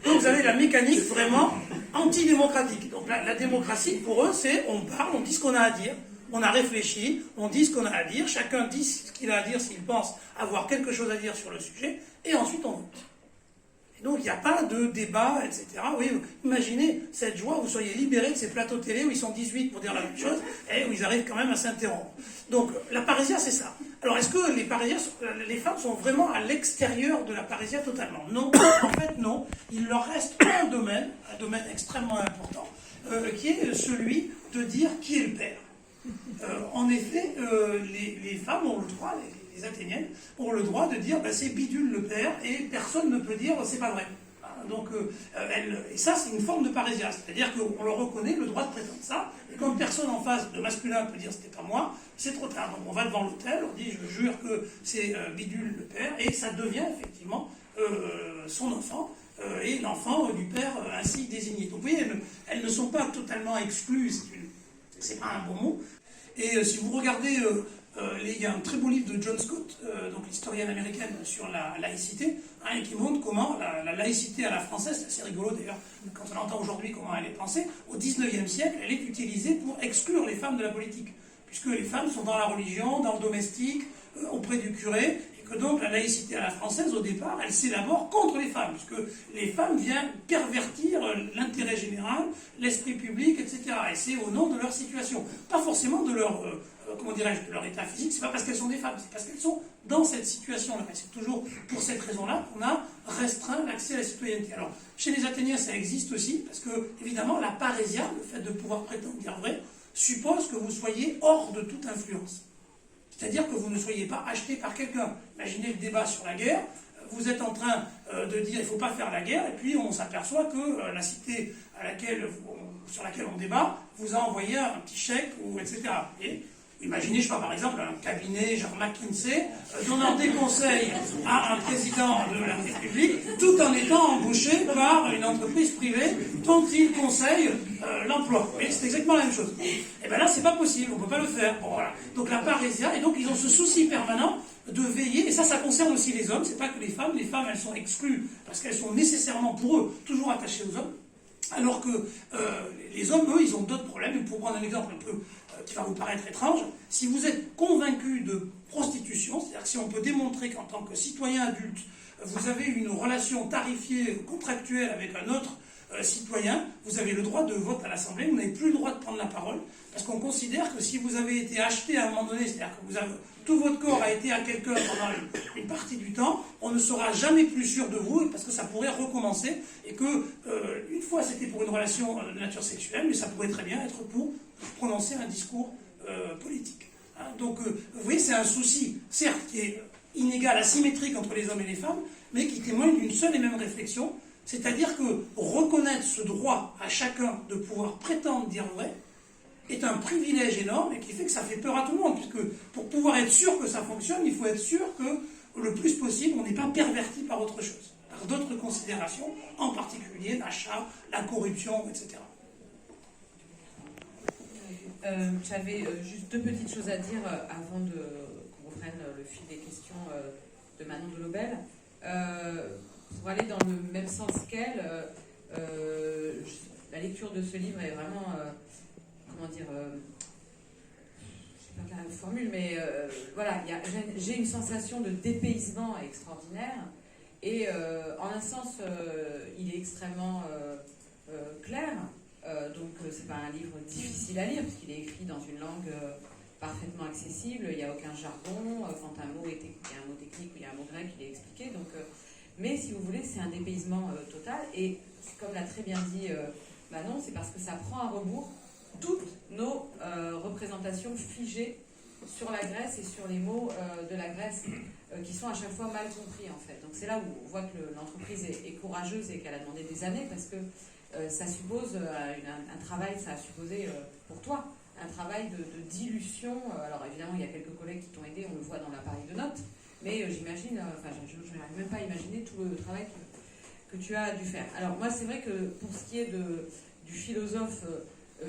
Donc vous avez la mécanique vraiment antidémocratique. Donc la démocratie, pour eux, c'est on parle, on dit ce qu'on a à dire, on a réfléchi, on dit ce qu'on a à dire, chacun dit ce qu'il a à dire s'il pense avoir quelque chose à dire sur le sujet, et ensuite on vote. Et donc il n'y a pas de débat, etc. Oui, imaginez cette joie, vous soyez libérés de ces plateaux télé où ils sont 18 pour dire la même chose, et où ils arrivent quand même à s'interrompre. Donc la parésia, c'est ça. Alors est-ce que les femmes sont vraiment à l'extérieur de la parésia totalement ? Non, en fait non. Il leur reste un domaine extrêmement important, qui est celui de dire qui est le père. En effet, les femmes ont le droit, les Athéniennes ont le droit de dire c'est Bidule le père et personne ne peut dire c'est pas vrai. Donc, et ça c'est une forme de parésia, c'est-à-dire qu'on leur reconnaît le droit de prétendre ça, et comme personne en face de masculin peut dire c'était pas moi, c'est trop tard. Donc on va devant l'autel, on dit je jure que c'est Bidule le père, et ça devient effectivement son enfant. Et l'enfant du père ainsi désigné. Donc vous voyez, elles ne sont pas totalement exclues, c'est pas un bon mot. Et si vous regardez, il y a un très beau livre de John Scott, donc l'historienne américaine, sur la laïcité, hein, qui montre comment la laïcité à la française, c'est assez rigolo d'ailleurs, quand on entend aujourd'hui comment elle est pensée, au XIXe siècle, elle est utilisée pour exclure les femmes de la politique, puisque les femmes sont dans la religion, dans le domestique, auprès du curé, et que donc la laïcité à la française, au départ, elle s'élabore contre les femmes, puisque les femmes viennent pervertir l'intérêt général, l'esprit public, etc. Et c'est au nom de leur situation, pas forcément de leur, de leur état physique, c'est pas parce qu'elles sont des femmes, c'est parce qu'elles sont dans cette situation-là. Et c'est toujours pour cette raison-là qu'on a restreint l'accès à la citoyenneté. Alors, chez les Athéniens, ça existe aussi, parce que, évidemment, la parésia, le fait de pouvoir prétendre dire vrai, suppose que vous soyez hors de toute influence. C'est-à-dire que vous ne soyez pas acheté par quelqu'un. Imaginez le débat sur la guerre, vous êtes en train de dire il ne faut pas faire la guerre, et puis on s'aperçoit que la cité sur laquelle on débat vous a envoyé un petit chèque, etc. Et imaginez, je sais pas, par exemple, un cabinet genre McKinsey donnant des conseils à un président de la République tout en étant embauché par une entreprise privée dont il conseille l'emploi. Et c'est exactement la même chose. Et bien là, c'est pas possible, on peut pas le faire. Bon, voilà. Donc la parésia, et donc ils ont ce souci permanent de veiller, et ça concerne aussi les hommes, c'est pas que les femmes elles sont exclues, parce qu'elles sont nécessairement pour eux toujours attachées aux hommes, alors que les hommes, eux, ils ont d'autres problèmes. Et pour prendre un exemple un peu qui va vous paraître étrange, si vous êtes convaincu de prostitution, c'est-à-dire que si on peut démontrer qu'en tant que citoyen adulte, vous avez une relation tarifiée, contractuelle avec un autre citoyen, vous avez le droit de vote à l'Assemblée, vous n'avez plus le droit de prendre la parole, parce qu'on considère que si vous avez été acheté à un moment donné, c'est-à-dire que tout votre corps a été à quelqu'un pendant une partie du temps, on ne sera jamais plus sûr de vous, parce que ça pourrait recommencer, et que, une fois c'était pour une relation de nature sexuelle, mais ça pourrait très bien être pour prononcer un discours politique. Hein, donc, vous voyez, c'est un souci, certes, qui est inégal, asymétrique entre les hommes et les femmes, mais qui témoigne d'une seule et même réflexion, c'est-à-dire que reconnaître ce droit à chacun de pouvoir prétendre dire vrai est un privilège énorme et qui fait que ça fait peur à tout le monde, puisque pour pouvoir être sûr que ça fonctionne, il faut être sûr que le plus possible, on n'est pas perverti par autre chose, par d'autres considérations, en particulier l'achat, la corruption, etc. J'avais juste deux petites choses à dire avant qu'on reprenne le fil des questions de Manon Delobel. Pour aller dans le même sens qu'elle, la lecture de ce livre est vraiment, comment dire, je ne sais pas la formule, mais voilà, j'ai une sensation de dépaysement extraordinaire, et en un sens, il est extrêmement clair, donc c'est pas un livre difficile à lire, puisqu'il est écrit dans une langue parfaitement accessible, il n'y a aucun jargon, quand il y a un mot technique ou il y a un mot grec, il est expliqué, donc... mais si vous voulez, c'est un dépaysement total, et comme l'a très bien dit Manon, c'est parce que ça prend à rebours toutes nos représentations figées sur la Grèce et sur les mots de la Grèce qui sont à chaque fois mal compris en fait. Donc c'est là où on voit que l'entreprise est courageuse et qu'elle a demandé des années, parce que ça suppose un travail, ça a supposé pour toi un travail de dilution. Alors évidemment, il y a quelques collègues qui t'ont aidé, on le voit dans l'appareil de notes, mais j'imagine, enfin je n'arrive même pas à imaginer tout le travail que tu as dû faire. Alors moi, c'est vrai que pour ce qui est du philosophe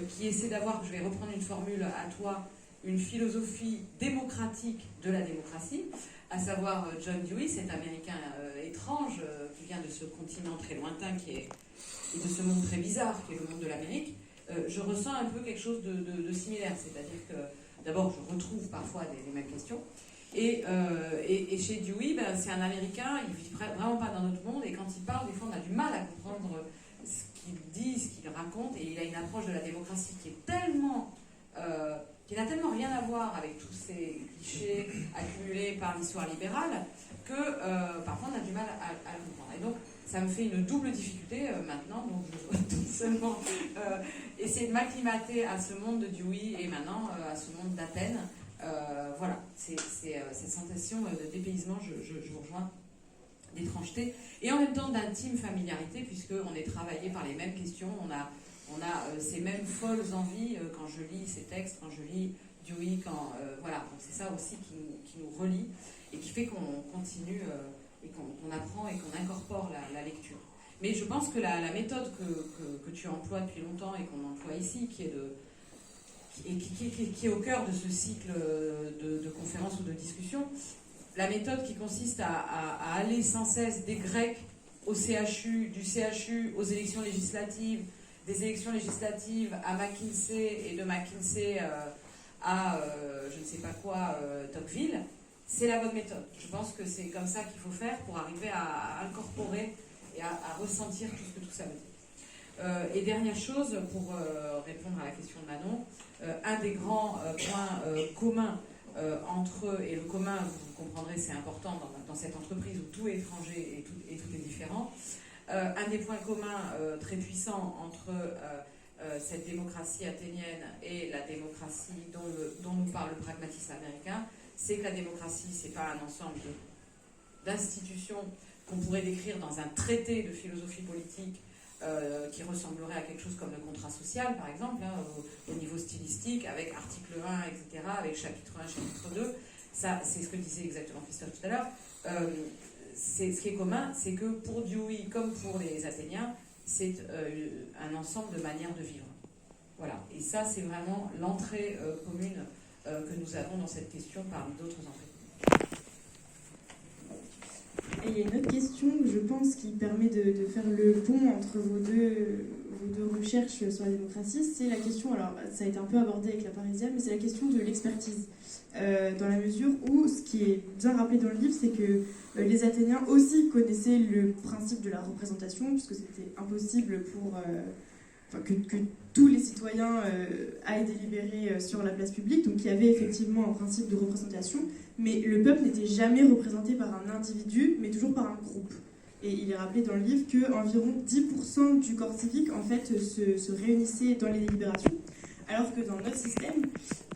qui essaie d'avoir, je vais reprendre une formule à toi, une philosophie démocratique de la démocratie, à savoir John Dewey, cet Américain étrange qui vient de ce continent très lointain et de ce monde très bizarre qui est le monde de l'Amérique, je ressens un peu quelque chose de similaire, c'est-à-dire que d'abord je retrouve parfois les mêmes questions, et chez Dewey, c'est un Américain, il ne vit vraiment pas dans notre monde, et quand il parle, des fois on a du mal à comprendre ce qu'il dit, ce qu'il raconte, et il a une approche de la démocratie qui est tellement... qui n'a tellement rien à voir avec tous ces clichés accumulés par l'histoire libérale que parfois on a du mal à le comprendre. Et donc ça me fait une double difficulté maintenant, donc je dois tout seulement essayer de m'acclimater à ce monde de Dewey et maintenant à ce monde d'Athènes. Voilà, c'est cette sensation de dépaysement, je vous rejoins, d'étrangeté, et en même temps d'intime familiarité, puisqu'on est travaillé par les mêmes questions, on a ces mêmes folles envies quand je lis ces textes, quand je lis Dewey, voilà, donc c'est ça aussi qui nous relie et qui fait qu'on continue et qu'on apprend et qu'on incorpore la lecture. Mais je pense que la méthode que tu emploies depuis longtemps et qu'on emploie ici, qui est au cœur de ce cycle de conférences ou de discussions, la méthode qui consiste à aller sans cesse des Grecs au CHU, du CHU aux élections législatives, des élections législatives à McKinsey et de McKinsey à je ne sais pas quoi, Tocqueville, c'est la bonne méthode. Je pense que c'est comme ça qu'il faut faire pour arriver à incorporer et à ressentir tout ce que tout ça veut dire. Et dernière chose, pour répondre à la question de Manon, un des grands points communs entre eux, et le commun, vous comprendrez, c'est important dans cette entreprise où tout est étranger et tout est différent, un des points communs très puissants entre cette démocratie athénienne et la démocratie dont nous parle le pragmatisme américain, c'est que la démocratie, c'est pas un ensemble d'institutions qu'on pourrait décrire dans un traité de philosophie politique qui ressemblerait à quelque chose comme le contrat social, par exemple, hein, au niveau stylistique, avec article 1, etc., avec chapitre 1, chapitre 2. Ça, c'est ce que disait exactement Christophe tout à l'heure. Ce qui est commun, c'est que pour Dewey, comme pour les Athéniens, c'est un ensemble de manières de vivre. Voilà. Et ça, c'est vraiment l'entrée commune que nous avons dans cette question parmi d'autres entrées. il y a une autre question, je pense, qui permet de faire le pont entre vos deux recherches sur la démocratie. C'est la question, alors ça a été un peu abordé avec la Parisienne, mais c'est la question de l'expertise. Dans la mesure où, ce qui est bien rappelé dans le livre, c'est que les Athéniens aussi connaissaient le principe de la représentation, puisque c'était impossible pour... que tous les citoyens aillent délibérer sur la place publique, donc il y avait effectivement un principe de représentation, mais le peuple n'était jamais représenté par un individu, mais toujours par un groupe. Et il est rappelé dans le livre qu'environ 10% du corps civique en fait, se réunissait dans les délibérations, alors que dans notre système,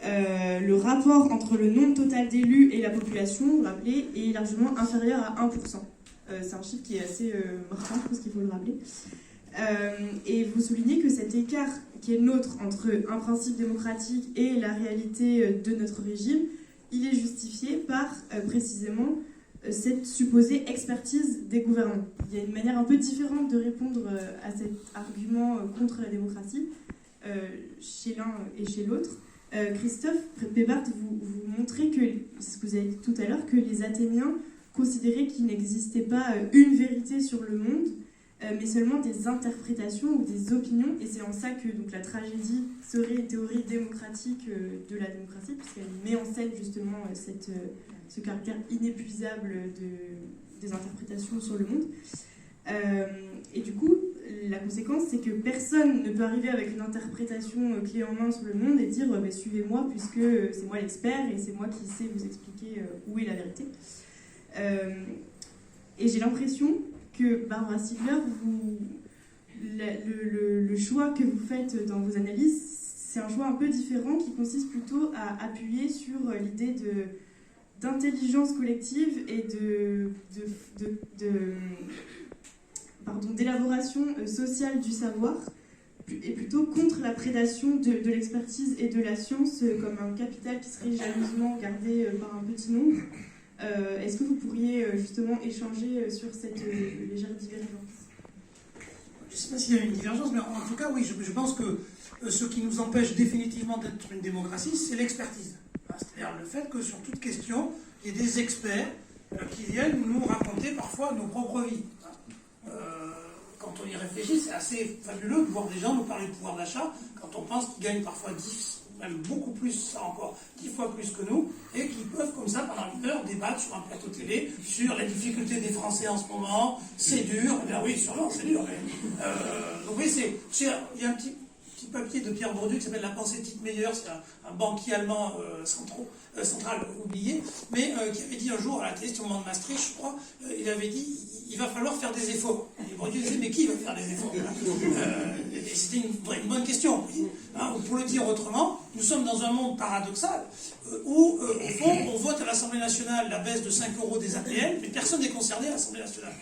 le rapport entre le nombre total d'élus et la population, vous rappelez, est largement inférieur à 1%. C'est un chiffre qui est assez marquant, je pense qu'il faut le rappeler. Et vous soulignez que cet écart qui est le nôtre entre un principe démocratique et la réalité de notre régime, il est justifié par précisément cette supposée expertise des gouvernants. Il y a une manière un peu différente de répondre à cet argument contre la démocratie chez l'un et chez l'autre. Christophe Pébart, vous montrez que, c'est ce que vous avez dit tout à l'heure, que les Athéniens considéraient qu'il n'existait pas une vérité sur le monde, mais seulement des interprétations ou des opinions, et c'est en ça que donc, la tragédie serait une théorie démocratique de la démocratie, puisqu'elle met en scène justement ce caractère inépuisable des interprétations sur le monde. Et du coup, la conséquence, c'est que personne ne peut arriver avec une interprétation clé en main sur le monde et dire suivez-moi, puisque c'est moi l'expert et c'est moi qui sais vous expliquer où est la vérité. Et j'ai l'impression que Barbara Stiegler, le choix que vous faites dans vos analyses, c'est un choix un peu différent qui consiste plutôt à appuyer sur l'idée d'intelligence collective et d'élaboration sociale du savoir, et plutôt contre la prédation de l'expertise et de la science comme un capital qui serait jalousement gardé par un petit nombre. Est-ce que vous pourriez justement échanger sur cette légère divergence ? Je ne sais pas s'il y a une divergence, mais en tout cas, oui, je pense que ce qui nous empêche définitivement d'être une démocratie, c'est l'expertise. C'est-à-dire le fait que sur toute question, il y ait des experts qui viennent nous raconter parfois nos propres vies. Quand on y réfléchit, c'est assez fabuleux de voir des gens nous parler de pouvoir d'achat quand on pense qu'ils gagnent parfois 10, même beaucoup plus, ça encore, 10 fois plus que nous, et qui peuvent comme ça pendant une heure débattre sur un plateau télé sur les difficultés des Français en ce moment, c'est dur, eh bien oui, sûrement, c'est dur. Mais, donc oui, il y a un petit papier de Pierre Bourdieu qui s'appelle La pensée de Tite-Meyer, c'est un banquier allemand central oublié, mais qui avait dit un jour à la télé, au moment de Maastricht, je crois, il avait dit il va falloir faire des efforts. Et Bourdieu disait mais qui va faire des efforts et c'était une bonne question. Pour le dire autrement, nous sommes dans un monde paradoxal où, au fond, on vote à l'Assemblée nationale la baisse de 5 € des APL, mais personne n'est concerné à l'Assemblée nationale.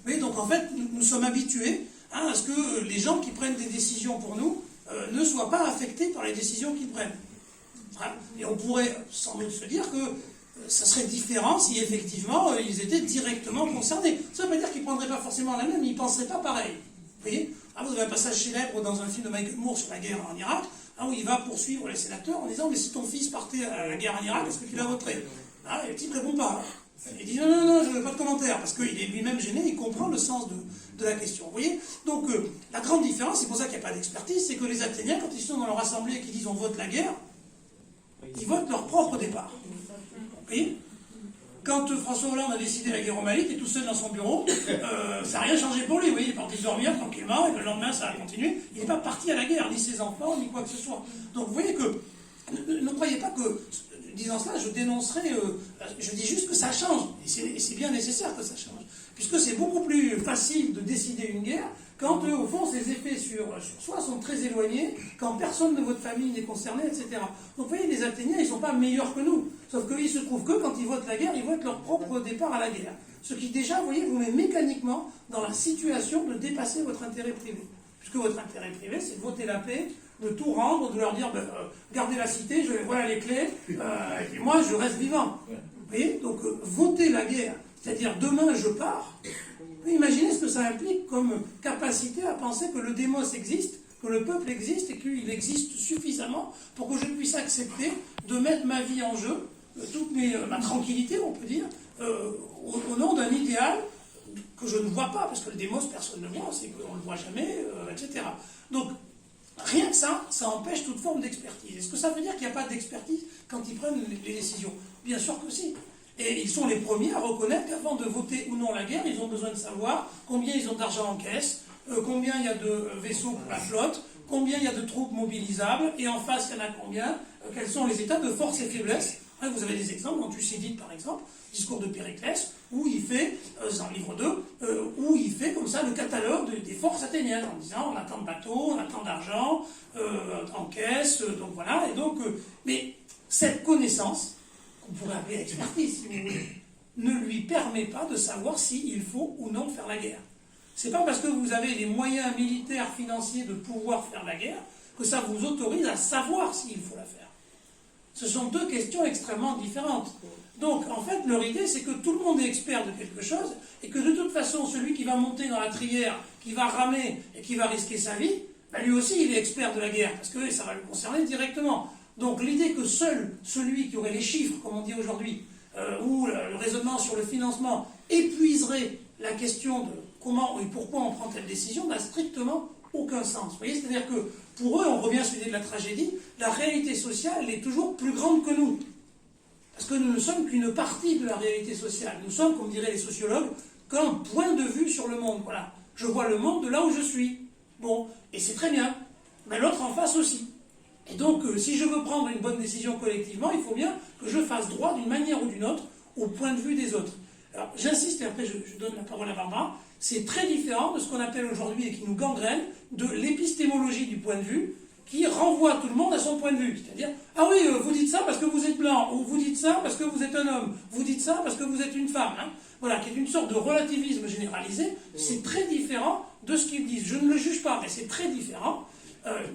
Oui, donc en fait, nous sommes habitués à ce que les gens qui prennent des décisions pour nous ne soient pas affectés par les décisions qu'ils prennent. Et on pourrait sans doute se dire que ça serait différent si effectivement ils étaient directement concernés. Ça ne veut pas dire qu'ils ne prendraient pas forcément la même, ils ne penseraient pas pareil. Vous voyez ? Vous avez un passage célèbre dans un film de Michael Moore sur la guerre en Irak, où il va poursuivre les sénateurs en disant mais si ton fils partait à la guerre en Irak, est-ce que tu la voterais ? Et le type ne répond pas. Il dit non, je ne veux pas de commentaire, parce qu'il est lui-même gêné, il comprend le sens de la question. Vous voyez ? Donc la grande différence, c'est pour ça qu'il n'y a pas d'expertise, c'est que les Athéniens, quand ils sont dans leur assemblée et qu'ils disent on vote la guerre, ils votent leur propre départ. Vous voyez ? Quand François Hollande a décidé la guerre au Mali, il était tout seul dans son bureau, ça n'a rien changé pour lui. Vous voyez, il est parti dormir tranquillement, et le lendemain ça a continué. Il n'est pas parti à la guerre, ni ses enfants, ni quoi que ce soit. Donc vous voyez que, ne croyez pas que, disant cela, je dénoncerai, je dis juste que ça change, et c'est bien nécessaire que ça change, puisque c'est beaucoup plus facile de décider une guerre quand, au fond, ses effets sur soi sont très éloignés, quand personne de votre famille n'est concerné, etc. Donc, vous voyez, les Athéniens, ils ne sont pas meilleurs que nous, sauf qu'il se trouve que, quand ils votent la guerre, ils votent leur propre départ à la guerre. Ce qui, déjà, vous voyez, vous met mécaniquement dans la situation de dépasser votre intérêt privé. Puisque votre intérêt privé, c'est de voter la paix, de tout rendre, de leur dire gardez la cité, voilà les clés, et puis moi je reste vivant. Vous voyez ? Donc voter la guerre, c'est-à-dire demain je pars, imaginez ce que ça implique comme capacité à penser que le démos existe, que le peuple existe et qu'il existe suffisamment pour que je puisse accepter de mettre ma vie en jeu, toute ma tranquillité on peut dire, au nom d'un idéal voit pas, parce que le démos, personne ne le voit, c'est qu'on ne le voit jamais, etc. Donc, rien que ça, ça empêche toute forme d'expertise. Est-ce que ça veut dire qu'il n'y a pas d'expertise quand ils prennent les décisions? Bien sûr que si. Et ils sont les premiers à reconnaître qu'avant de voter ou non la guerre, ils ont besoin de savoir combien ils ont d'argent en caisse, combien il y a de vaisseaux pour la flotte, combien il y a de troupes mobilisables, et en face, il y en a combien, quels sont les états de force et faiblesse. Vous avez des exemples dans Thucydide, par exemple, discours de Périclès, où il fait, dans le livre 2, où il fait comme ça le catalogue des forces athéniennes, en disant on a tant de bateaux, on a tant d'argent, en caisse, donc voilà, et donc, mais cette connaissance, qu'on pourrait appeler expertise, si vous voulez, ne lui permet pas de savoir s'il faut ou non faire la guerre. C'est pas parce que vous avez les moyens militaires, financiers de pouvoir faire la guerre que ça vous autorise à savoir s'il faut la faire. Ce sont deux questions extrêmement différentes. Donc, en fait, leur idée, c'est que tout le monde est expert de quelque chose, et que de toute façon, celui qui va monter dans la trière, qui va ramer et qui va risquer sa vie, lui aussi, il est expert de la guerre, parce que ça va le concerner directement. Donc, l'idée que seul celui qui aurait les chiffres, comme on dit aujourd'hui, ou le raisonnement sur le financement, épuiserait la question de comment et pourquoi on prend telle décision, n'a strictement aucun sens. Vous voyez, c'est-à-dire que pour eux, on revient sur l'idée de la tragédie, la réalité sociale, elle est toujours plus grande que nous. Parce que nous ne sommes qu'une partie de la réalité sociale. Nous sommes, comme diraient les sociologues, qu'un point de vue sur le monde. Voilà. Je vois le monde de là où je suis. Bon, et c'est très bien. Mais l'autre en face aussi. Et donc, si je veux prendre une bonne décision collectivement, il faut bien que je fasse droit d'une manière ou d'une autre au point de vue des autres. Alors, j'insiste, et après je donne la parole à Barbara, c'est très différent de ce qu'on appelle aujourd'hui et qui nous gangrène, de l'épistémologie du point de vue, qui renvoie tout le monde à son point de vue. C'est-à-dire, ah oui, vous dites ça parce que vous êtes blanc, ou vous dites ça parce que vous êtes un homme, vous dites ça parce que vous êtes une femme. Hein. Voilà, qui est une sorte de relativisme généralisé. C'est très différent de ce qu'ils disent. Je ne le juge pas, mais c'est très différent.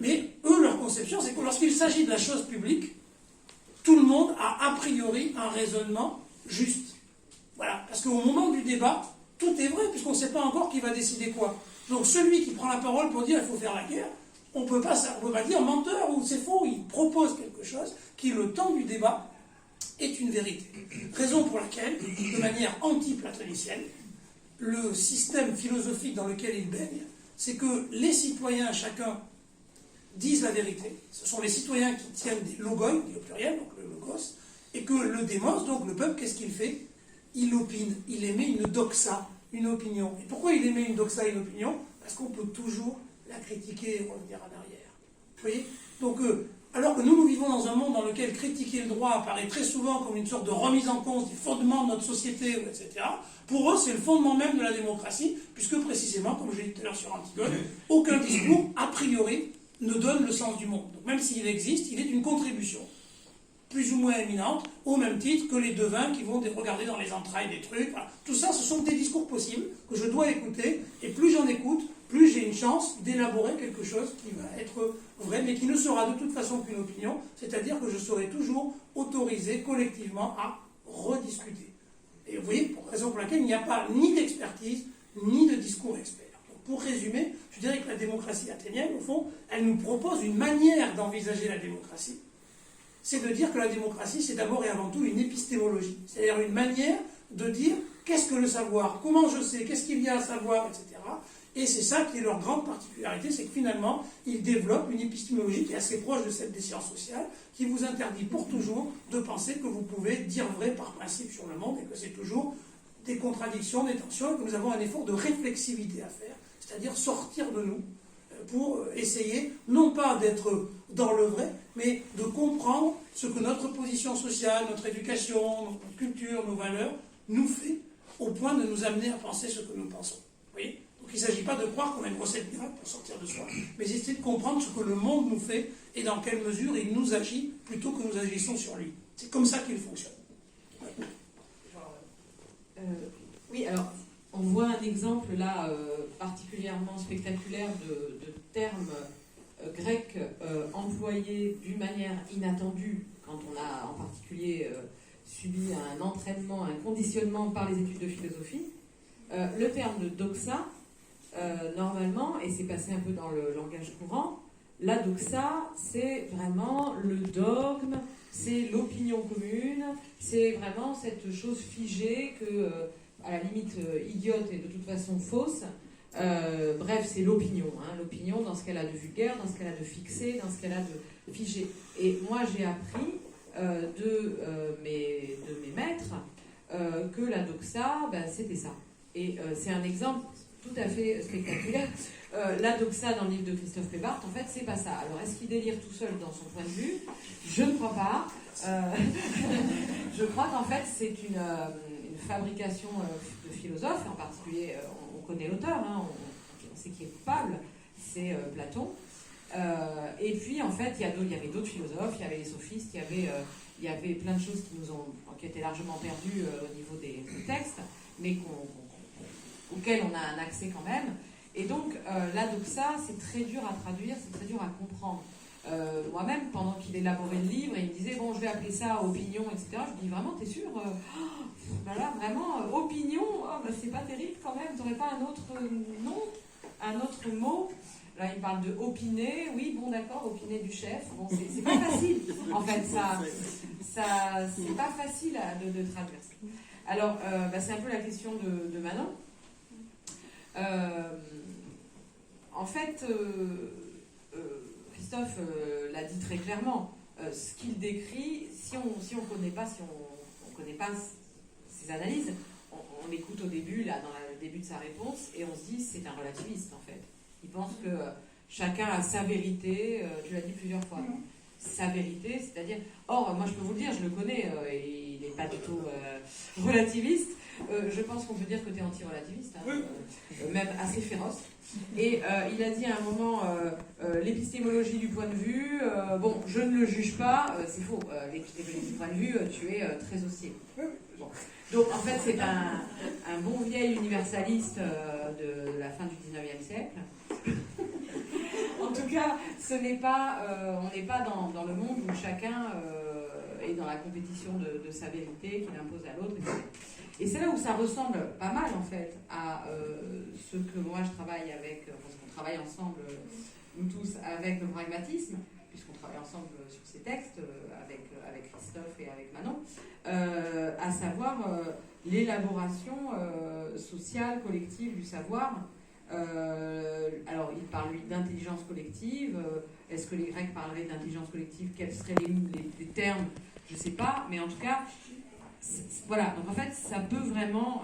Mais eux, leur conception, c'est que lorsqu'il s'agit de la chose publique, tout le monde a priori un raisonnement juste. Voilà, parce qu'au moment du débat, tout est vrai, puisqu'on ne sait pas encore qui va décider quoi. Donc celui qui prend la parole pour dire il faut faire la guerre, on ne peut pas dire menteur ou c'est faux, il propose quelque chose qui, le temps du débat, est une vérité. Raison pour laquelle, de manière anti-platonicienne, le système philosophique dans lequel il baigne, c'est que les citoyens, chacun, disent la vérité. Ce sont les citoyens qui tiennent des logoi, dit au pluriel, donc le logos, et que le démos, donc le peuple, qu'est-ce qu'il fait? Il opine, il émet une doxa, une opinion. Et pourquoi il émet une doxa, une opinion? Parce qu'on peut toujours la critiquer et revenir en arrière. Vous voyez? Donc, alors que nous vivons dans un monde dans lequel critiquer le droit apparaît très souvent comme une sorte de remise en cause des fondements de notre société, etc., pour eux, c'est le fondement même de la démocratie, puisque précisément, comme je l'ai dit tout à l'heure sur Antigone, aucun discours, a priori, ne donne le sens du monde. Donc, même s'il existe, il est une contribution plus ou moins éminente, au même titre que les devins qui vont regarder dans les entrailles des trucs. Voilà. Tout ça, ce sont des discours possibles que je dois écouter, et plus j'en écoute, plus j'ai une chance d'élaborer quelque chose qui va être vrai, mais qui ne sera de toute façon qu'une opinion, c'est-à-dire que je serai toujours autorisé collectivement à rediscuter. Et vous voyez, raison pour laquelle il n'y a pas ni d'expertise, ni de discours expert. Donc, pour résumer, je dirais que la démocratie athénienne, au fond, elle nous propose une manière d'envisager la démocratie. C'est de dire que la démocratie, c'est d'abord et avant tout une épistémologie, c'est-à-dire une manière de dire qu'est-ce que le savoir, comment je sais, qu'est-ce qu'il y a à savoir, etc. Et c'est ça qui est leur grande particularité, c'est que finalement, ils développent une épistémologie qui est assez proche de celle des sciences sociales, qui vous interdit pour toujours de penser que vous pouvez dire vrai par principe sur le monde, et que c'est toujours des contradictions, des tensions, et que nous avons un effort de réflexivité à faire, c'est-à-dire sortir de nous, pour essayer, non pas d'être dans le vrai, mais de comprendre ce que notre position sociale, notre éducation, notre culture, nos valeurs, nous fait, au point de nous amener à penser ce que nous pensons. Vous voyez ? Donc il ne s'agit pas de croire qu'on a une recette miracle pour sortir de soi, mais essayer de comprendre ce que le monde nous fait et dans quelle mesure il nous agit plutôt que nous agissons sur lui. C'est comme ça qu'il fonctionne. Ouais. Oui, alors, on voit un exemple là particulièrement spectaculaire de termes grecs employés d'une manière inattendue quand on a en particulier subi un entraînement, un conditionnement par les études de philosophie. Le terme de doxa, normalement, et c'est passé un peu dans le langage courant, la doxa, c'est vraiment le dogme, c'est l'opinion commune, c'est vraiment cette chose figée que à la limite idiote et de toute façon fausse. Bref, c'est l'opinion. Hein, l'opinion dans ce qu'elle a de vulgaire, dans ce qu'elle a de fixé, dans ce qu'elle a de figé. Et moi, j'ai appris de mes maîtres que la doxa, ben, c'était ça. Et c'est un exemple tout à fait spectaculaire. La doxa dans le livre de Christophe Pébart, en fait, c'est pas ça. Alors, est-ce qu'il délire tout seul dans son point de vue? Je ne crois pas. Je crois qu'en fait, c'est une fabrication de philosophes, en particulier, on connaît l'auteur, hein, on sait qui est coupable, c'est Platon. Et puis, en fait, il y avait d'autres philosophes, il y avait les sophistes, il y avait plein de choses qui étaient largement perdues au niveau des textes, mais auxquelles on a un accès quand même. Et donc, la doxa, c'est très dur à traduire, c'est très dur à comprendre. Moi-même, pendant qu'il élaborait le livre, il me disait, bon, je vais appeler ça opinion, etc. Je lui dis, vraiment, t'es sûr voilà, vraiment, opinion, bah, c'est pas terrible quand même, t'aurais pas un autre nom, un autre mot? Là, il parle de opiner, oui, bon, d'accord, opiner du chef. Bon, c'est pas facile, en fait, c'est pas facile de traduire. Alors, bah, c'est un peu la question de Manon. En fait, Christophe l'a dit très clairement, ce qu'il décrit, si on connaît pas ses analyses, on écoute au début, là, dans le début de sa réponse, et on se dit c'est un relativiste en fait. Il pense que chacun a sa vérité, tu l'as dit plusieurs fois, sa vérité, c'est-à-dire, or, moi je peux vous le dire, je le connais, et il n'est pas du tout relativiste. Je pense qu'on peut dire que tu es anti-relativiste, hein, même assez féroce. Et il a dit à un moment, l'épistémologie du point de vue, bon, je ne le juge pas, c'est faux, l'épistémologie du point de vue, tu es très haussier. Bon. Donc en fait, c'est un bon vieil universaliste de la fin du 19e siècle. En tout cas, on n'est pas dans le monde où chacun est dans la compétition de sa vérité qu'il impose à l'autre, etc. Et c'est là où ça ressemble pas mal, en fait, à ce que moi je travaille avec, parce qu'on travaille ensemble, nous tous, avec le pragmatisme, puisqu'on travaille ensemble sur ces textes, avec Christophe et avec Manon, à savoir l'élaboration sociale, collective du savoir. Alors, il parle, lui, d'intelligence collective. Est-ce que les Grecs parleraient d'intelligence collective? Quels seraient les termes? Je ne sais pas, mais en tout cas... Voilà, donc en fait, ça peut vraiment...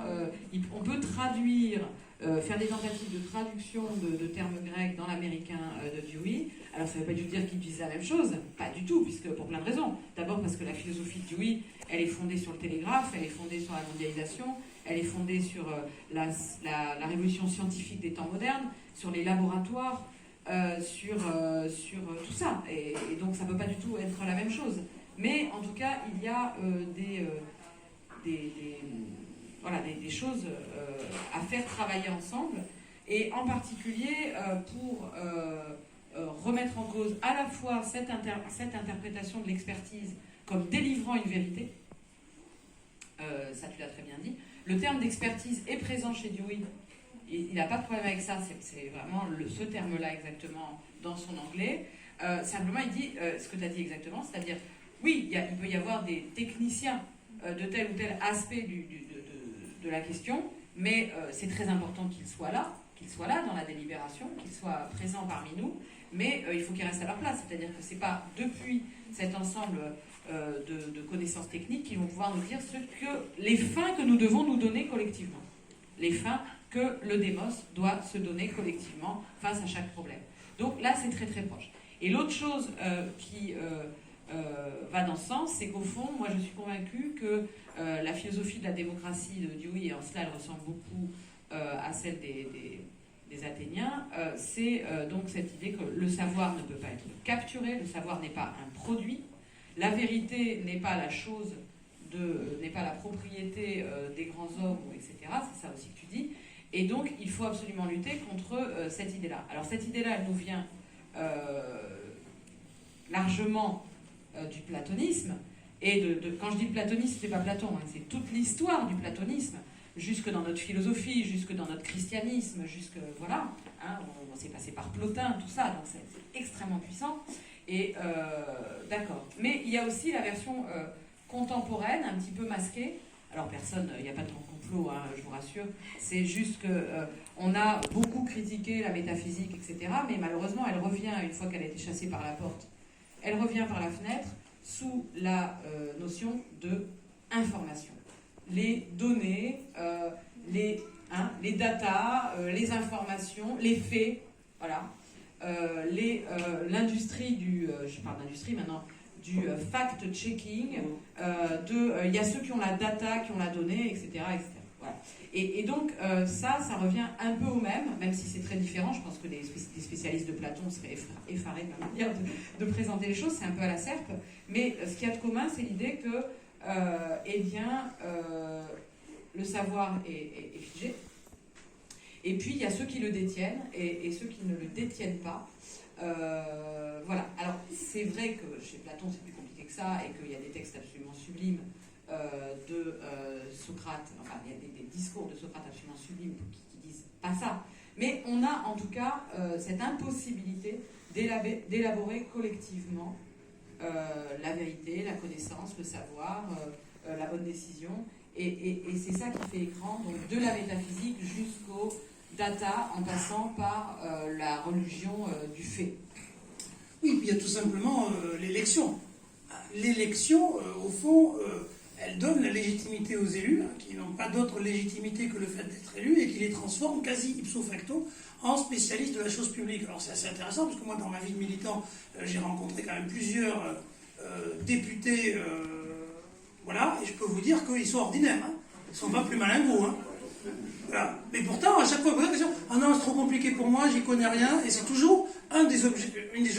on peut traduire, faire des tentatives de traduction de termes grecs dans l'américain de Dewey. Alors, ça ne veut pas du tout dire qu'ils disent la même chose, pas du tout, puisque pour plein de raisons. D'abord parce que la philosophie de Dewey, elle est fondée sur le télégraphe, elle est fondée sur la mondialisation, elle est fondée sur la révolution scientifique des temps modernes, sur les laboratoires, sur tout ça. Et donc, ça ne peut pas du tout être la même chose. Mais en tout cas, il y a des choses à faire travailler ensemble, et en particulier pour remettre en cause à la fois cette interprétation de l'expertise comme délivrant une vérité, ça tu l'as très bien dit. Le terme d'expertise est présent chez Dewey, il n'a pas de problème avec ça, c'est vraiment ce terme-là exactement dans son anglais. Simplement il dit ce que tu as dit exactement, c'est-à-dire oui, il peut y avoir des techniciens de tel ou tel aspect de la question, mais c'est très important qu'ils soient là dans la délibération, qu'ils soient présents parmi nous, mais il faut qu'ils restent à leur place. C'est-à-dire que ce n'est pas depuis cet ensemble de connaissances techniques qu'ils vont pouvoir nous dire les fins que nous devons nous donner collectivement, les fins que le démos doit se donner collectivement face à chaque problème. Donc là, c'est très très proche. Et l'autre chose qui... va dans ce sens, c'est qu'au fond, moi je suis convaincue que la philosophie de la démocratie de Dewey, et en cela elle ressemble beaucoup à celle des Athéniens, c'est donc cette idée que le savoir ne peut pas être capturé, le savoir n'est pas un produit, la vérité n'est pas la chose, n'est pas la propriété des grands hommes, etc. C'est ça aussi que tu dis. Et donc il faut absolument lutter contre cette idée-là. Alors cette idée-là, elle nous vient largement du platonisme, et quand je dis platonisme, c'est pas Platon, hein, c'est toute l'histoire du platonisme, jusque dans notre philosophie, jusque dans notre christianisme, jusque, voilà, hein, on s'est passé par Plotin, tout ça, donc c'est extrêmement puissant, et d'accord. Mais il y a aussi la version contemporaine, un petit peu masquée, alors il n'y a pas de grand Flo, hein, je vous rassure. C'est juste que on a beaucoup critiqué la métaphysique, etc. Mais malheureusement, elle revient, une fois qu'elle a été chassée par la porte, elle revient par la fenêtre sous la notion de information. Les données, les datas, les informations, les faits, voilà. L'industrie du, je parle d'industrie maintenant, du fact-checking, il y a ceux qui ont la data, qui ont la donnée, etc. etc. Voilà. Et donc, ça revient un peu au même si c'est très différent. Je pense que les spécialistes de Platon seraient effarés de la manière de présenter les choses, c'est un peu à la serpe. Mais ce qu'il y a de commun, c'est l'idée que, le savoir est figé. Et puis, il y a ceux qui le détiennent et ceux qui ne le détiennent pas. Voilà. Alors, c'est vrai que chez Platon, c'est plus compliqué que ça et qu'il y a des textes absolument sublimes de Socrate. Enfin, il y a des discours de Socrate absolument sublimes qui disent pas ça. Mais on a en tout cas cette impossibilité d'élaborer collectivement la vérité, la connaissance, le savoir, la bonne décision. Et c'est ça qui fait écran, donc de la métaphysique jusqu'au data, en passant par la religion du fait. Oui, puis il y a tout simplement l'élection. L'élection, au fond, elle donne la légitimité aux élus, qui n'ont pas d'autre légitimité que le fait d'être élus, et qui les transforme quasi ipso facto en spécialistes de la chose publique. Alors c'est assez intéressant, parce que moi, dans ma vie de militant, j'ai rencontré quand même plusieurs députés, voilà, et je peux vous dire qu'ils sont ordinaires. Hein. Ils ne sont pas plus malins que vous. Hein. Voilà. Mais pourtant, à chaque fois, vous posez la question, ah non, c'est trop compliqué pour moi, j'y connais rien, et c'est toujours une des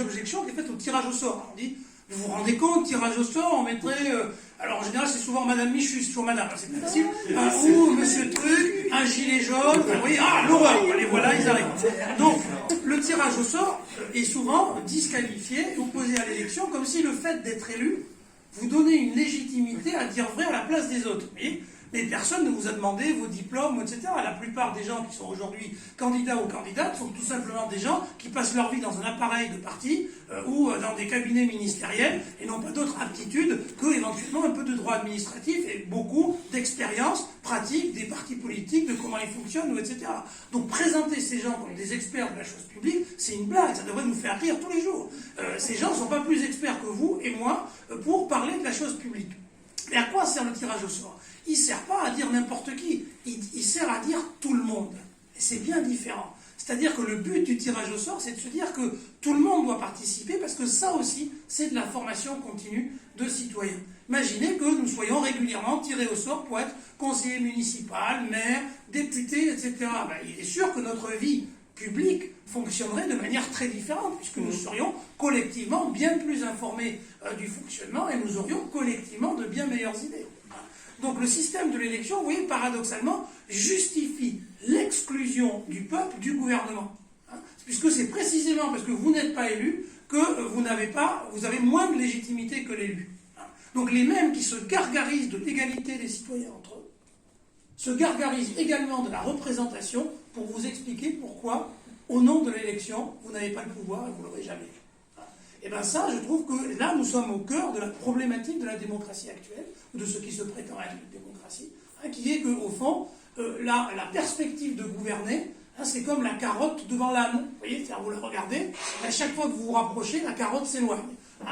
objections qui est faite au tirage au sort. On dit, vous vous rendez compte, tirage au sort, on mettrait, alors en général c'est souvent Madame Michu, c'est toujours Madame, c'est pas facile, ou Monsieur Truc, un gilet jaune, vous voyez, l'horreur, allez voilà, ils arrivent. Donc, le tirage au sort est souvent disqualifié, opposé à l'élection, comme si le fait d'être élu vous donnait une légitimité à dire vrai à la place des autres. Vous voyez ? Mais personne ne vous a demandé vos diplômes, etc. La plupart des gens qui sont aujourd'hui candidats ou candidates sont tout simplement des gens qui passent leur vie dans un appareil de parti ou dans des cabinets ministériels et n'ont pas d'autre aptitude que éventuellement un peu de droit administratif et beaucoup d'expérience pratique des partis politiques, de comment ils fonctionnent, etc. Donc présenter ces gens comme des experts de la chose publique, c'est une blague, ça devrait nous faire rire tous les jours. Ces gens ne sont pas plus experts que vous et moi pour parler de la chose publique. Mais à quoi sert le tirage au sort ? Il ne sert pas à dire n'importe qui, il sert à dire tout le monde. Et c'est bien différent. C'est-à-dire que le but du tirage au sort, c'est de se dire que tout le monde doit participer, parce que ça aussi, c'est de la formation continue de citoyens. Imaginez que nous soyons régulièrement tirés au sort pour être conseiller municipal, maire, député, etc. Ben, il est sûr que notre vie publique fonctionnerait de manière très différente, puisque nous serions collectivement bien plus informés du fonctionnement et nous aurions collectivement de bien meilleures idées. Donc le système de l'élection, vous voyez, paradoxalement, justifie l'exclusion du peuple du gouvernement. Puisque c'est précisément parce que vous n'êtes pas élu que vous avez moins de légitimité que l'élu. Donc les mêmes qui se gargarisent de l'égalité des citoyens entre eux, se gargarisent également de la représentation pour vous expliquer pourquoi, au nom de l'élection, vous n'avez pas le pouvoir et vous ne l'aurez jamais. Et bien ça, je trouve que là, nous sommes au cœur de la problématique de la démocratie actuelle, ou de ce qui se prétend être une démocratie, qui est qu'au fond, la perspective de gouverner, c'est comme la carotte devant l'âne. Vous voyez, c'est-à-dire vous la regardez, à chaque fois que vous vous rapprochez, la carotte s'éloigne.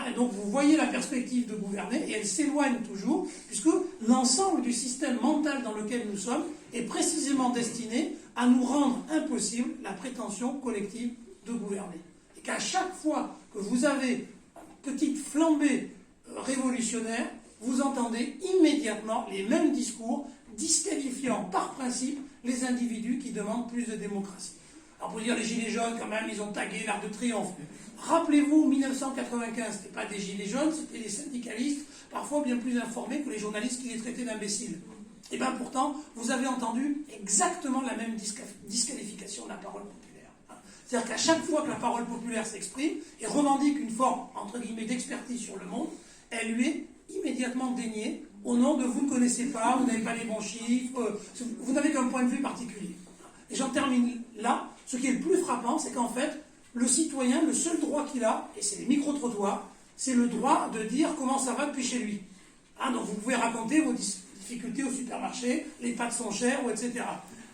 Et donc vous voyez la perspective de gouverner, et elle s'éloigne toujours, puisque l'ensemble du système mental dans lequel nous sommes est précisément destiné à nous rendre impossible la prétention collective de gouverner. Et qu'à chaque fois que vous avez une petite flambée révolutionnaire, vous entendez immédiatement les mêmes discours disqualifiant par principe les individus qui demandent plus de démocratie. Alors pour dire les gilets jaunes, quand même, ils ont tagué l'Arc de Triomphe. Rappelez-vous, 1995, ce n'était pas des gilets jaunes, c'était des syndicalistes, parfois bien plus informés que les journalistes qui les traitaient d'imbéciles. Et bien pourtant, vous avez entendu exactement la même disqualification de la parole populaire. C'est-à-dire qu'à chaque fois que la parole populaire s'exprime et revendique une forme, entre guillemets, d'expertise sur le monde, elle lui est immédiatement déniée au nom de vous ne connaissez pas, vous n'avez pas les bons chiffres, vous n'avez qu'un point de vue particulier. Et j'en termine là. Ce qui est le plus frappant, c'est qu'en fait, le citoyen, le seul droit qu'il a, et c'est les micro-trottoirs, c'est le droit de dire comment ça va depuis chez lui. Donc vous pouvez raconter vos difficultés au supermarché, les pâtes sont chères, etc.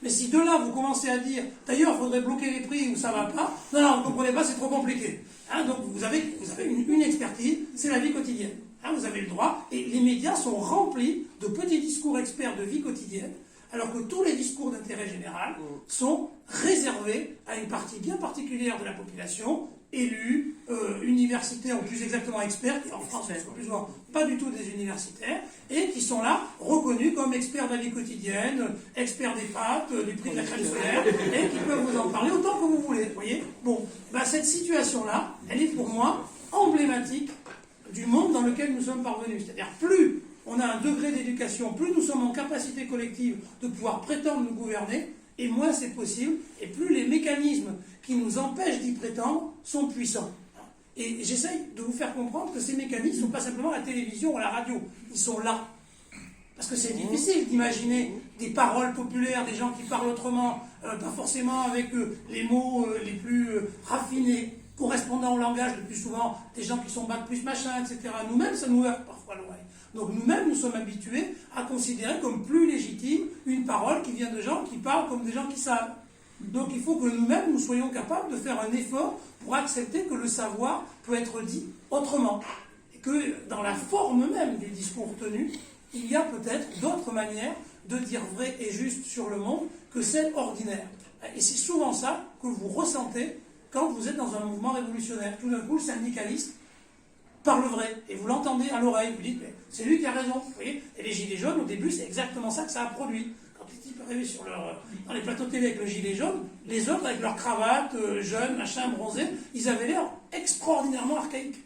Mais si de là vous commencez à dire, d'ailleurs, il faudrait bloquer les prix ou ça va pas, non, vous ne comprenez pas, c'est trop compliqué. Hein, donc vous avez une expertise, c'est la vie quotidienne. Hein, vous avez le droit, et les médias sont remplis de petits discours experts de vie quotidienne, alors que tous les discours d'intérêt général sont réservés à une partie bien particulière de la population, élus, universitaires, ou plus exactement experts, qui en France ne sont plus souvent pas du tout des universitaires, et qui sont là reconnus comme experts de la vie quotidienne, experts des pâtes, du prix de la crème solaire, et qui peuvent vous en parler autant que vous voulez. Vous voyez, bon, cette situation-là, elle est pour moi emblématique du monde dans lequel nous sommes parvenus. C'est-à-dire, plus on a un degré d'éducation, plus nous sommes en capacité collective de pouvoir prétendre nous gouverner, et moins c'est possible, et plus les mécanismes qui nous empêchent d'y prétendre sont puissants. Et j'essaye de vous faire comprendre que ces mécanismes ne sont pas simplement à la télévision ou à la radio, ils sont là. Parce que c'est difficile d'imaginer des paroles populaires, des gens qui parlent autrement, pas forcément avec les mots les plus raffinés, correspondant au langage le plus souvent des gens qui sont bac plus machin, etc. Nous-mêmes, ça nous heurte parfois l'oreille. Donc nous-mêmes, nous sommes habitués à considérer comme plus légitime une parole qui vient de gens qui parlent comme des gens qui savent. Donc il faut que nous-mêmes, nous soyons capables de faire un effort pour accepter que le savoir peut être dit autrement. Et que dans la forme même du discours tenu, il y a peut-être d'autres manières de dire vrai et juste sur le monde que celles ordinaires. Et c'est souvent ça que vous ressentez quand vous êtes dans un mouvement révolutionnaire. Tout d'un coup, le syndicaliste parle vrai, et vous l'entendez à l'oreille, vous dites, mais c'est lui qui a raison, vous voyez. Et les gilets jaunes, au début, c'est exactement ça que ça a produit. Quand les types arrivaient dans les plateaux télé avec le gilet jaune, les autres, avec leur cravate, jeunes, machin, bronzés, ils avaient l'air extraordinairement archaïques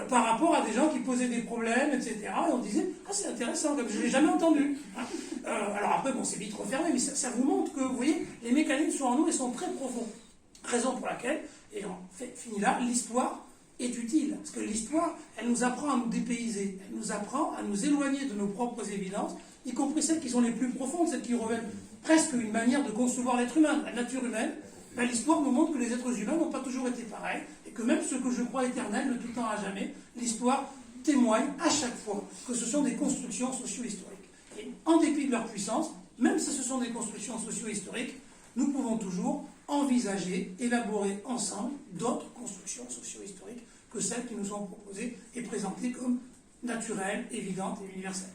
par rapport à des gens qui posaient des problèmes, etc. Et on disait, ah c'est intéressant, comme je ne l'ai jamais entendu. Alors après, bon, c'est vite refermé, mais ça vous montre que, vous voyez, les mécanismes sont en nous et sont très profonds. Raison pour laquelle, et en fait, fini là, l'histoire est utile. Parce que l'histoire, elle nous apprend à nous dépayser, elle nous apprend à nous éloigner de nos propres évidences, y compris celles qui sont les plus profondes, celles qui révèlent presque une manière de concevoir l'être humain, la nature humaine. L'histoire nous montre que les êtres humains n'ont pas toujours été pareils, et que même ceux que je crois éternels, de tout temps à jamais, l'histoire témoigne à chaque fois que ce sont des constructions socio-historiques. Et en dépit de leur puissance, même si ce sont des constructions socio-historiques, nous pouvons toujours envisager, élaborer ensemble d'autres constructions socio-historiques que celles qui nous sont proposées et présentées comme naturelles, évidentes et universelles.